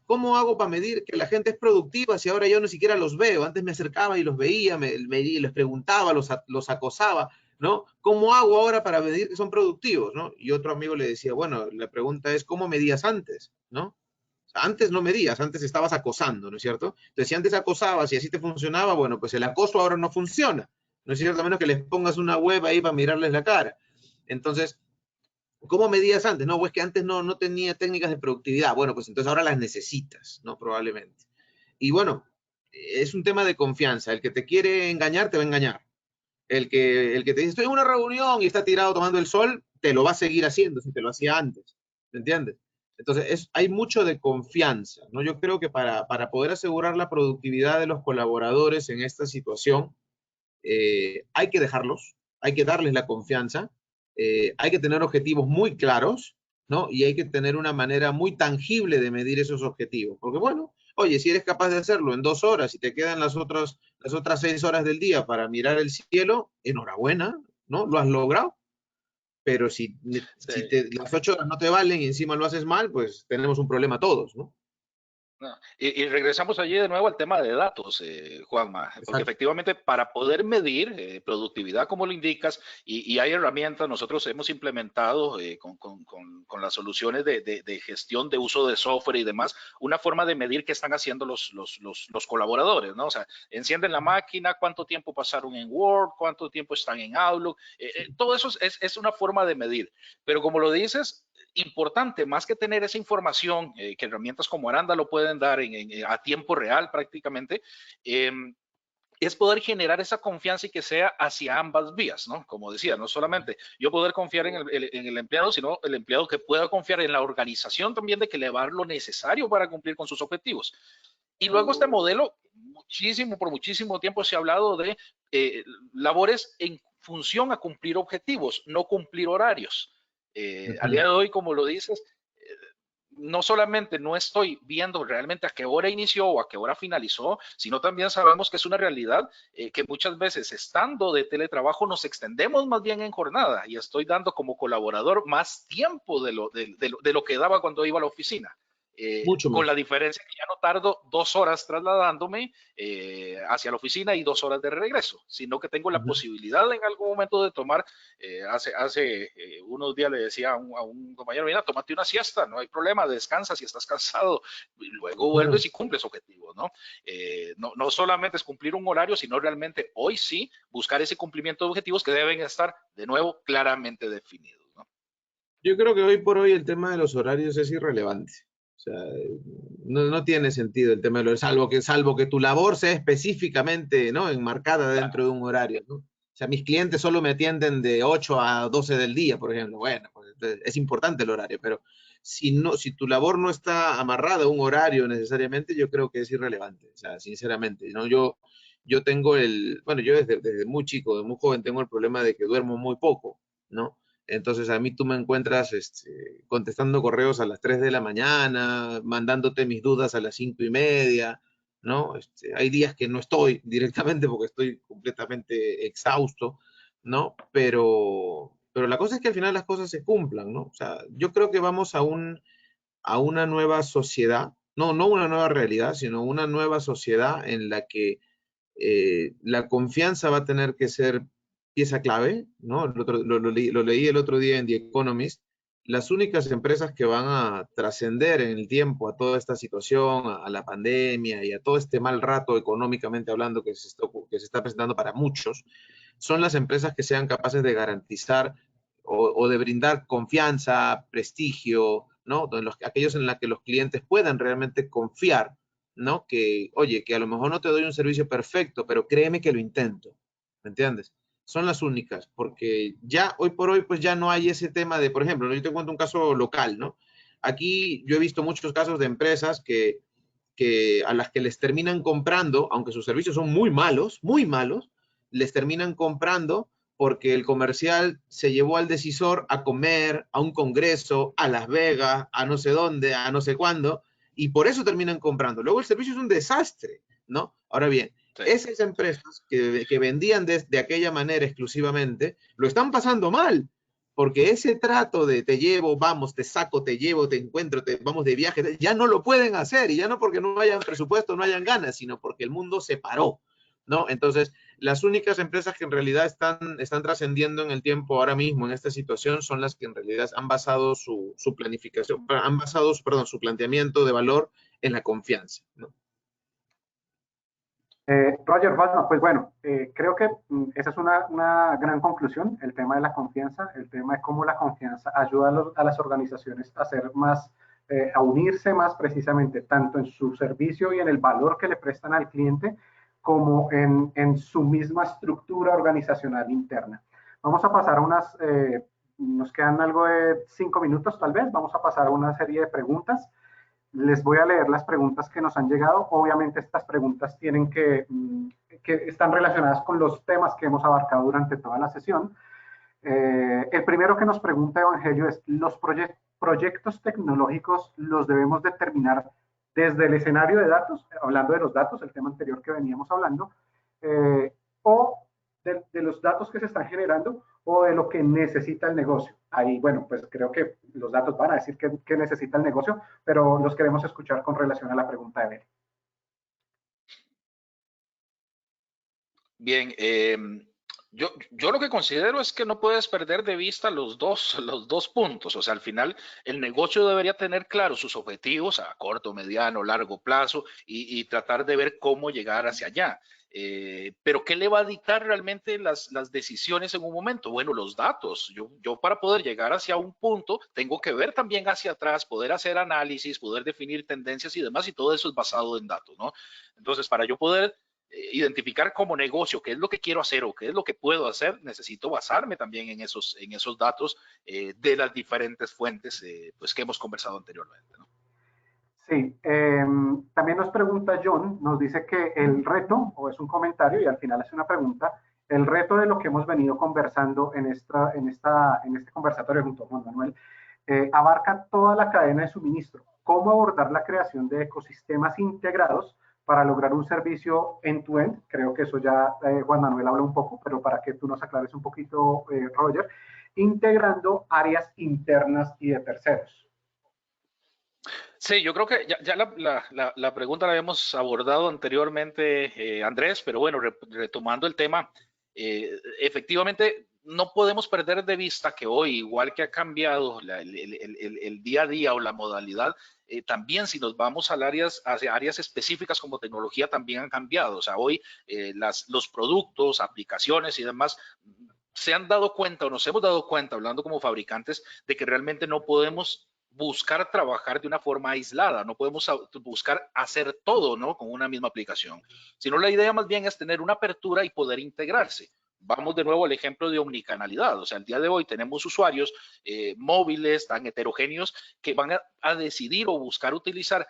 [SPEAKER 2] cómo hago para medir que la gente es productiva si ahora yo ni siquiera los veo? Antes me acercaba y los veía, les preguntaba, los acosaba, ¿no? ¿Cómo hago ahora para medir que son productivos, ¿no? Y otro amigo le decía, bueno, la pregunta es, ¿cómo medías antes, ¿no? Antes no medías, antes estabas acosando, ¿no es cierto? Entonces, si antes acosabas y así te funcionaba, bueno, pues el acoso ahora no funciona, ¿no es cierto? A menos que les pongas una web ahí para mirarles la cara. Entonces, ¿cómo medías antes? No, pues que antes no tenía técnicas de productividad. Bueno, pues entonces ahora las necesitas, ¿no? Probablemente. Y bueno, es un tema de confianza. El que te quiere engañar, te va a engañar. El que te dice, estoy en una reunión y está tirado tomando el sol, te lo va a seguir haciendo si te lo hacía antes. ¿Me entiendes? Entonces, hay mucho de confianza, ¿no? Yo creo que para poder asegurar la productividad de los colaboradores en esta situación, hay que dejarlos, hay que darles la confianza, hay que tener objetivos muy claros, ¿no? Y hay que tener una manera muy tangible de medir esos objetivos. Porque, bueno, oye, si eres capaz de hacerlo en 2 horas y te quedan las otras 6 horas del día para mirar el cielo, enhorabuena, ¿no? Lo has logrado. Pero si las 8 horas no te valen y encima lo haces mal, pues tenemos un problema todos, ¿no?
[SPEAKER 3] No. Y regresamos allí de nuevo al tema de datos, Juanma, porque
[SPEAKER 2] Exacto.
[SPEAKER 3] efectivamente para poder medir productividad, como lo indicas, y hay herramientas, nosotros hemos implementado con las soluciones de gestión de uso de software y demás, una forma de medir qué están haciendo los colaboradores, ¿no? O sea, encienden la máquina, cuánto tiempo pasaron en Word, cuánto tiempo están en Outlook, todo eso es una forma de medir, pero como lo dices, importante, más que tener esa información que herramientas como Aranda lo pueden dar a tiempo real prácticamente, es poder generar esa confianza y que sea hacia ambas vías, ¿no? Como decía, no solamente yo poder confiar en el empleado, sino el empleado que pueda confiar en la organización también de que le va a dar lo necesario para cumplir con sus objetivos. Y luego este modelo, por muchísimo tiempo se ha hablado de labores en función a cumplir objetivos, no cumplir horarios. Al día de hoy, como lo dices, no solamente no estoy viendo realmente a qué hora inició o a qué hora finalizó, sino también sabemos que es una realidad que muchas veces estando de teletrabajo nos extendemos más bien en jornada y estoy dando como colaborador más tiempo de lo que daba cuando iba a la oficina.
[SPEAKER 2] Mucho
[SPEAKER 3] Con
[SPEAKER 2] más.
[SPEAKER 3] la diferencia que ya no tardo 2 horas trasladándome hacia la oficina y 2 horas de regreso, sino que tengo la posibilidad en algún momento de tomar, hace unos días le decía a un compañero, mira, tómate una siesta, no hay problema, descansa si estás cansado, y luego vuelves y cumples objetivos, ¿no? No solamente es cumplir un horario, sino realmente hoy sí buscar ese cumplimiento de objetivos que deben estar de nuevo claramente definidos, ¿no?
[SPEAKER 2] Yo creo que hoy por hoy el tema de los horarios es irrelevante. O sea, no tiene sentido el tema de los, salvo que tu labor sea específicamente, ¿no? Enmarcada dentro de un horario, ¿no? O sea, mis clientes solo me atienden de 8 a 12 del día, por ejemplo. Bueno, pues es importante el horario, pero si tu labor no está amarrada a un horario necesariamente, yo creo que es irrelevante. O sea, sinceramente, ¿no? Yo tengo bueno, yo desde muy chico, de muy joven, tengo el problema de que duermo muy poco, ¿no? Entonces a mí tú me encuentras contestando correos a las 3 de la mañana, mandándote mis dudas a las 5:30, ¿no? Hay días que no estoy directamente porque estoy completamente exhausto, ¿no? Pero la cosa es que al final las cosas se cumplan, ¿no? O sea, yo creo que vamos a una nueva sociedad, no una nueva realidad, sino una nueva sociedad en la que la confianza va a tener que ser pieza clave, ¿no? Lo leí el otro día en The Economist. Las únicas empresas que van a trascender en el tiempo a toda esta situación, a la pandemia y a todo este mal rato económicamente hablando que se está presentando para muchos, son las empresas que sean capaces de garantizar o de brindar confianza, prestigio, ¿no? Aquellos en los que los clientes puedan realmente confiar, ¿no? Que, oye, que a lo mejor no te doy un servicio perfecto, pero créeme que lo intento, ¿me entiendes? Son las únicas, porque ya hoy por hoy, pues ya no hay ese tema de, por ejemplo, yo te cuento un caso local, ¿no? Aquí yo he visto muchos casos de empresas que a las que les terminan comprando, aunque sus servicios son muy malos, les terminan comprando porque el comercial se llevó al decisor a comer, a un congreso, a Las Vegas, a no sé dónde, a no sé cuándo, y por eso terminan comprando. Luego el servicio es un desastre, ¿no? Ahora bien,
[SPEAKER 3] Sí.
[SPEAKER 2] esas empresas que vendían de aquella manera exclusivamente, lo están pasando mal, porque ese trato de te llevo, vamos, te saco, te llevo, te encuentro, vamos de viaje, ya no lo pueden hacer, y ya no porque no hayan presupuesto, no hayan ganas, sino porque el mundo se paró, ¿no? Entonces, las únicas empresas que en realidad están trascendiendo en el tiempo ahora mismo en esta situación son las que en realidad han basado su planificación, han basado, perdón, su planteamiento de valor en la confianza, ¿no?
[SPEAKER 1] Roger, pues bueno, creo que esa es una gran conclusión, el tema de la confianza, el tema de cómo la confianza ayuda a las organizaciones a ser más, a unirse más precisamente, tanto en su servicio y en el valor que le prestan al cliente, como en su misma estructura organizacional interna. Vamos a pasar a nos quedan algo de 5 minutos tal vez, vamos a pasar a una serie de preguntas. Les voy a leer las preguntas que nos han llegado. Obviamente estas preguntas que están relacionadas con los temas que hemos abarcado durante toda la sesión. El primero que nos pregunta Evangelio es, ¿los proyectos tecnológicos los debemos determinar desde el escenario de datos, hablando de los datos, el tema anterior que veníamos hablando, o de los datos que se están generando o de lo que necesita el negocio? Ahí, bueno, pues creo que los datos van a decir que necesita el negocio, pero los queremos escuchar con relación a la pregunta de Beli.
[SPEAKER 3] Bien, yo lo que considero es que no puedes perder de vista los dos puntos. O sea, al final el negocio debería tener claros sus objetivos a corto, mediano, largo plazo y tratar de ver cómo llegar hacia allá. Pero ¿qué le va a dictar realmente las decisiones en un momento? Bueno, los datos. Yo para poder llegar hacia un punto tengo que ver también hacia atrás, poder hacer análisis, poder definir tendencias y demás, y todo eso es basado en datos, ¿no? Entonces, para yo poder identificar como negocio qué es lo que quiero hacer o qué es lo que puedo hacer, necesito basarme también en esos datos de las diferentes fuentes pues que hemos conversado anteriormente, ¿no?
[SPEAKER 1] Sí, también nos pregunta John, nos dice que el reto, o es un comentario y al final hace una pregunta, el reto de lo que hemos venido conversando en este conversatorio junto a Juan Manuel, abarca toda la cadena de suministro. ¿Cómo abordar la creación de ecosistemas integrados para lograr un servicio end-to-end? Creo que eso ya Juan Manuel habla un poco, pero para que tú nos aclares un poquito, Roger, integrando áreas internas y de terceros.
[SPEAKER 3] Sí, yo creo que ya la pregunta la habíamos abordado anteriormente, Andrés, pero bueno, retomando el tema, efectivamente no podemos perder de vista que hoy, igual que ha cambiado el día a día o la modalidad, también si nos vamos hacia áreas específicas como tecnología, también han cambiado. O sea, hoy los productos, aplicaciones y demás se han dado cuenta o nos hemos dado cuenta, hablando como fabricantes, de que realmente no podemos buscar trabajar de una forma aislada, no podemos buscar hacer todo, ¿no? Con una misma aplicación, sino la idea más bien es tener una apertura y poder integrarse. Vamos de nuevo al ejemplo de omnicanalidad. O sea, el día de hoy tenemos usuarios móviles tan heterogéneos que van a decidir o buscar utilizar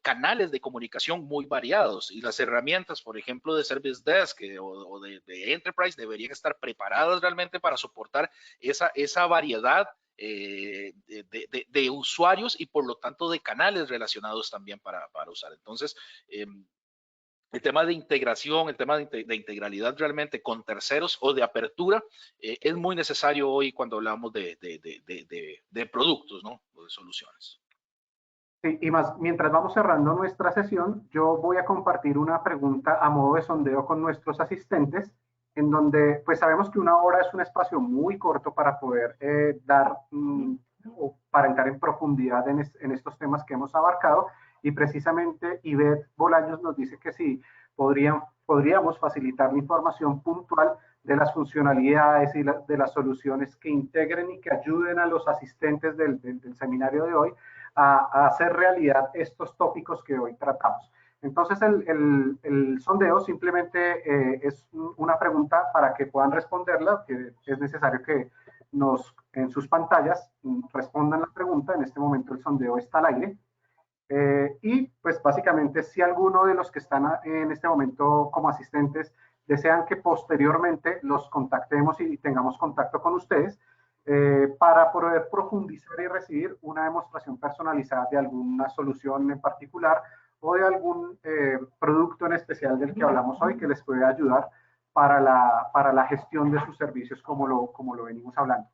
[SPEAKER 3] canales de comunicación muy variados, y las herramientas, por ejemplo, de Service Desk o de Enterprise deberían estar preparadas realmente para soportar esa variedad de usuarios y por lo tanto de canales relacionados también para usar. Entonces, el tema de integración, el tema de integralidad realmente con terceros o de apertura es muy necesario hoy cuando hablamos de productos, ¿no? O de soluciones.
[SPEAKER 1] Sí, y más, mientras vamos cerrando nuestra sesión, yo voy a compartir una pregunta a modo de sondeo con nuestros asistentes, en donde pues sabemos que una hora es un espacio muy corto para poder o para entrar en profundidad en estos temas que hemos abarcado, y precisamente Ivette Bolaños nos dice que sí, podríamos facilitar la información puntual de las funcionalidades y de las soluciones que integren y que ayuden a los asistentes del seminario de hoy a hacer realidad estos tópicos que hoy tratamos. Entonces, el sondeo simplemente es una pregunta para que puedan responderla, que es necesario que en sus pantallas respondan la pregunta. En este momento el sondeo está al aire. Y pues básicamente si alguno de los que están en este momento como asistentes desean que posteriormente los contactemos y tengamos contacto con ustedes para poder profundizar y recibir una demostración personalizada de alguna solución en particular o de algún producto en especial del que hablamos hoy que les puede ayudar para la gestión de sus servicios como lo venimos hablando.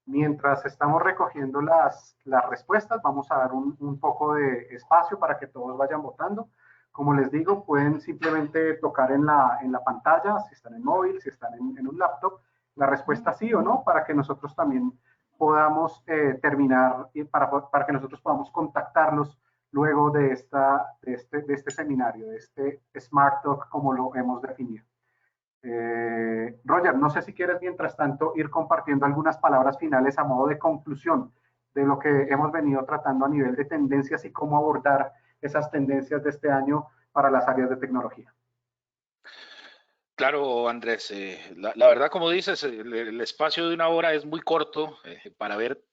[SPEAKER 1] Mientras estamos recogiendo las respuestas, vamos a dar un poco de espacio para que todos vayan votando. Como les digo, pueden simplemente tocar en la pantalla, si están en móvil, si están en un laptop, la respuesta sí o no, para que nosotros también podamos terminar y para que nosotros podamos contactarlos luego de este seminario, de este Smart Talk como lo hemos definido. Roger, no sé si quieres mientras tanto ir compartiendo algunas palabras finales a modo de conclusión de lo que hemos venido tratando a nivel de tendencias y cómo abordar esas tendencias de este año para las áreas de tecnología.
[SPEAKER 3] Claro, Andrés, la verdad, como dices, el espacio de una hora es muy corto para ver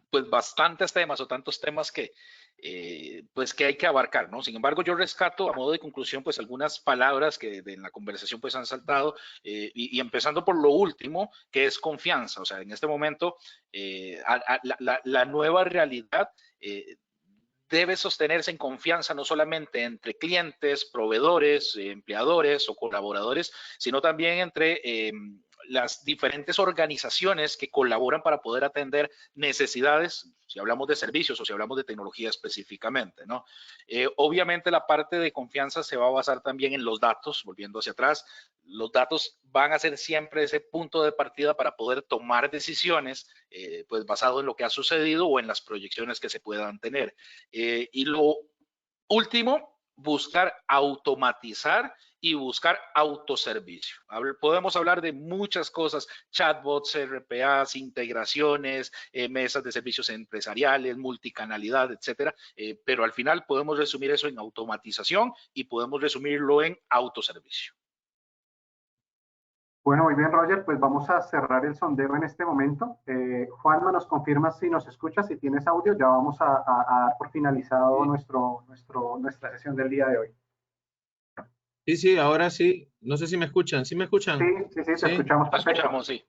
[SPEAKER 3] pues bastantes temas o tantos temas que pues que hay que abarcar, ¿no? Sin embargo, yo rescato a modo de conclusión pues algunas palabras que en la conversación pues han saltado y empezando por lo último, que es confianza. O sea, en este momento la nueva realidad debe sostenerse en confianza no solamente entre clientes, proveedores, empleadores o colaboradores, sino también entre las diferentes organizaciones que colaboran para poder atender necesidades, si hablamos de servicios o si hablamos de tecnología específicamente, ¿no? Obviamente la parte de confianza se va a basar también en los datos, volviendo hacia atrás. Los datos van a ser siempre ese punto de partida para poder tomar decisiones, pues basado en lo que ha sucedido o en las proyecciones que se puedan tener. Y lo último, buscar automatizar y buscar autoservicio. Podemos hablar de muchas cosas, chatbots, RPAs, integraciones, mesas de servicios empresariales, multicanalidad, etcétera, pero al final podemos resumir eso en automatización y podemos resumirlo en autoservicio.
[SPEAKER 1] Bueno, muy bien, Roger, pues vamos a cerrar el sondeo en este momento. Juanma, nos confirmas si nos escuchas, si tienes audio, ya vamos a dar por finalizado nuestra sesión del día de hoy.
[SPEAKER 2] Sí, sí, ahora sí. No sé si me escuchan. ¿Sí me escuchan?
[SPEAKER 1] Sí, te escuchamos perfecto.
[SPEAKER 3] Te escuchamos, sí.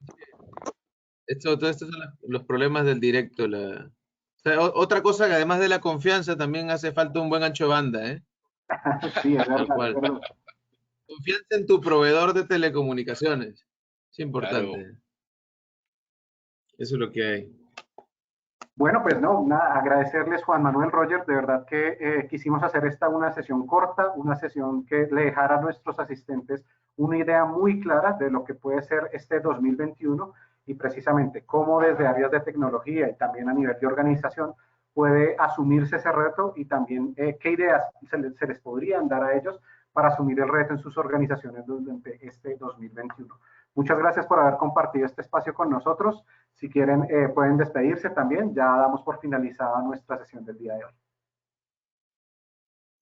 [SPEAKER 2] Estos son los problemas del directo. O sea, otra cosa que además de la confianza también hace falta un buen ancho de banda, ¿eh?
[SPEAKER 1] Sí, es
[SPEAKER 2] Tal
[SPEAKER 1] verdad,
[SPEAKER 2] cual.
[SPEAKER 1] es verdad.
[SPEAKER 2] Confianza en tu proveedor de telecomunicaciones. Es importante.
[SPEAKER 3] Claro.
[SPEAKER 2] Eso es lo que hay.
[SPEAKER 1] Bueno, pues no, nada, agradecerles Juan Manuel, Roger, de verdad que quisimos hacer esta una sesión corta, una sesión que le dejara a nuestros asistentes una idea muy clara de lo que puede ser este 2021 y precisamente cómo desde áreas de tecnología y también a nivel de organización puede asumirse ese reto y también qué ideas se les podrían dar a ellos para asumir el reto en sus organizaciones durante este 2021. Muchas gracias por haber compartido este espacio con nosotros. Si quieren, pueden despedirse también. Ya damos por finalizada nuestra sesión del día de hoy.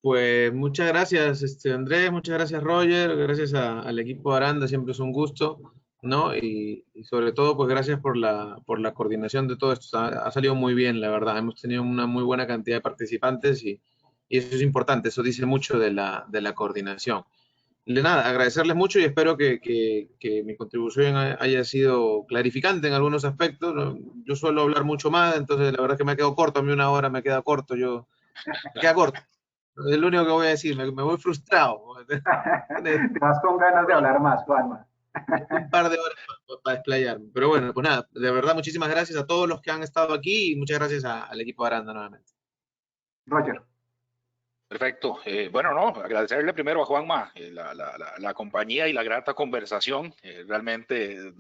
[SPEAKER 2] Pues muchas gracias, Andrés, muchas gracias, Roger, gracias al equipo de Aranda, siempre es un gusto, ¿no? Y sobre todo, pues gracias por la coordinación de todo esto. Ha salido muy bien, la verdad. Hemos tenido una muy buena cantidad de participantes y eso es importante, eso dice mucho de la coordinación. De nada, agradecerles mucho y espero que mi contribución haya sido clarificante en algunos aspectos, ¿no? Yo suelo hablar mucho más, entonces la verdad es que me ha quedado corto, a mí una hora me queda corto, me queda corto. Es lo único que voy a decir, me voy frustrado.
[SPEAKER 1] Te vas con ganas de hablar más, Juanma.
[SPEAKER 2] Un par de horas para desplayarme. Pero bueno, pues nada, de verdad, muchísimas gracias a todos los que han estado aquí y muchas gracias al equipo de Aranda nuevamente.
[SPEAKER 1] Roger.
[SPEAKER 3] Perfecto. Bueno, no, agradecerle primero a Juanma la compañía y la grata conversación. Realmente,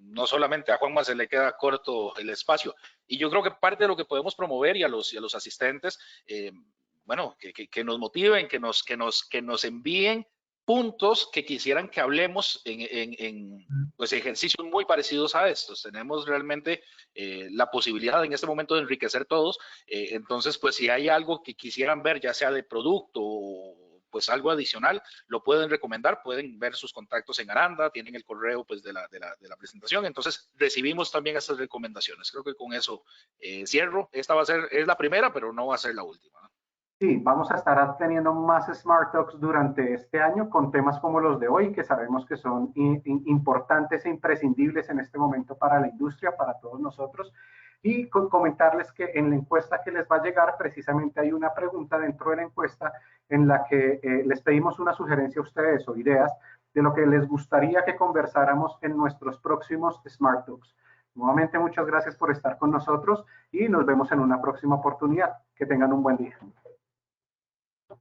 [SPEAKER 3] no solamente a Juanma se le queda corto el espacio. Y yo creo que parte de lo que podemos promover y a los asistentes, bueno, que nos motiven, que nos envíen puntos que quisieran que hablemos en pues, ejercicios muy parecidos a estos. Tenemos realmente la posibilidad en este momento de enriquecer todos. Entonces, pues si hay algo que quisieran ver, ya sea de producto o pues algo adicional, lo pueden recomendar, pueden ver sus contactos en Aranda, tienen el correo pues de la presentación, entonces recibimos también estas recomendaciones. Creo que con eso cierro. Esta es la primera, pero no va a ser la última, ¿no?
[SPEAKER 1] Sí, vamos a estar teniendo más Smart Talks durante este año con temas como los de hoy, que sabemos que son importantes e imprescindibles en este momento para la industria, para todos nosotros. Y comentarles que en la encuesta que les va a llegar, precisamente hay una pregunta dentro de la encuesta en la que les pedimos una sugerencia a ustedes o ideas de lo que les gustaría que conversáramos en nuestros próximos Smart Talks. Nuevamente, muchas gracias por estar con nosotros y nos vemos en una próxima oportunidad. Que tengan un buen día.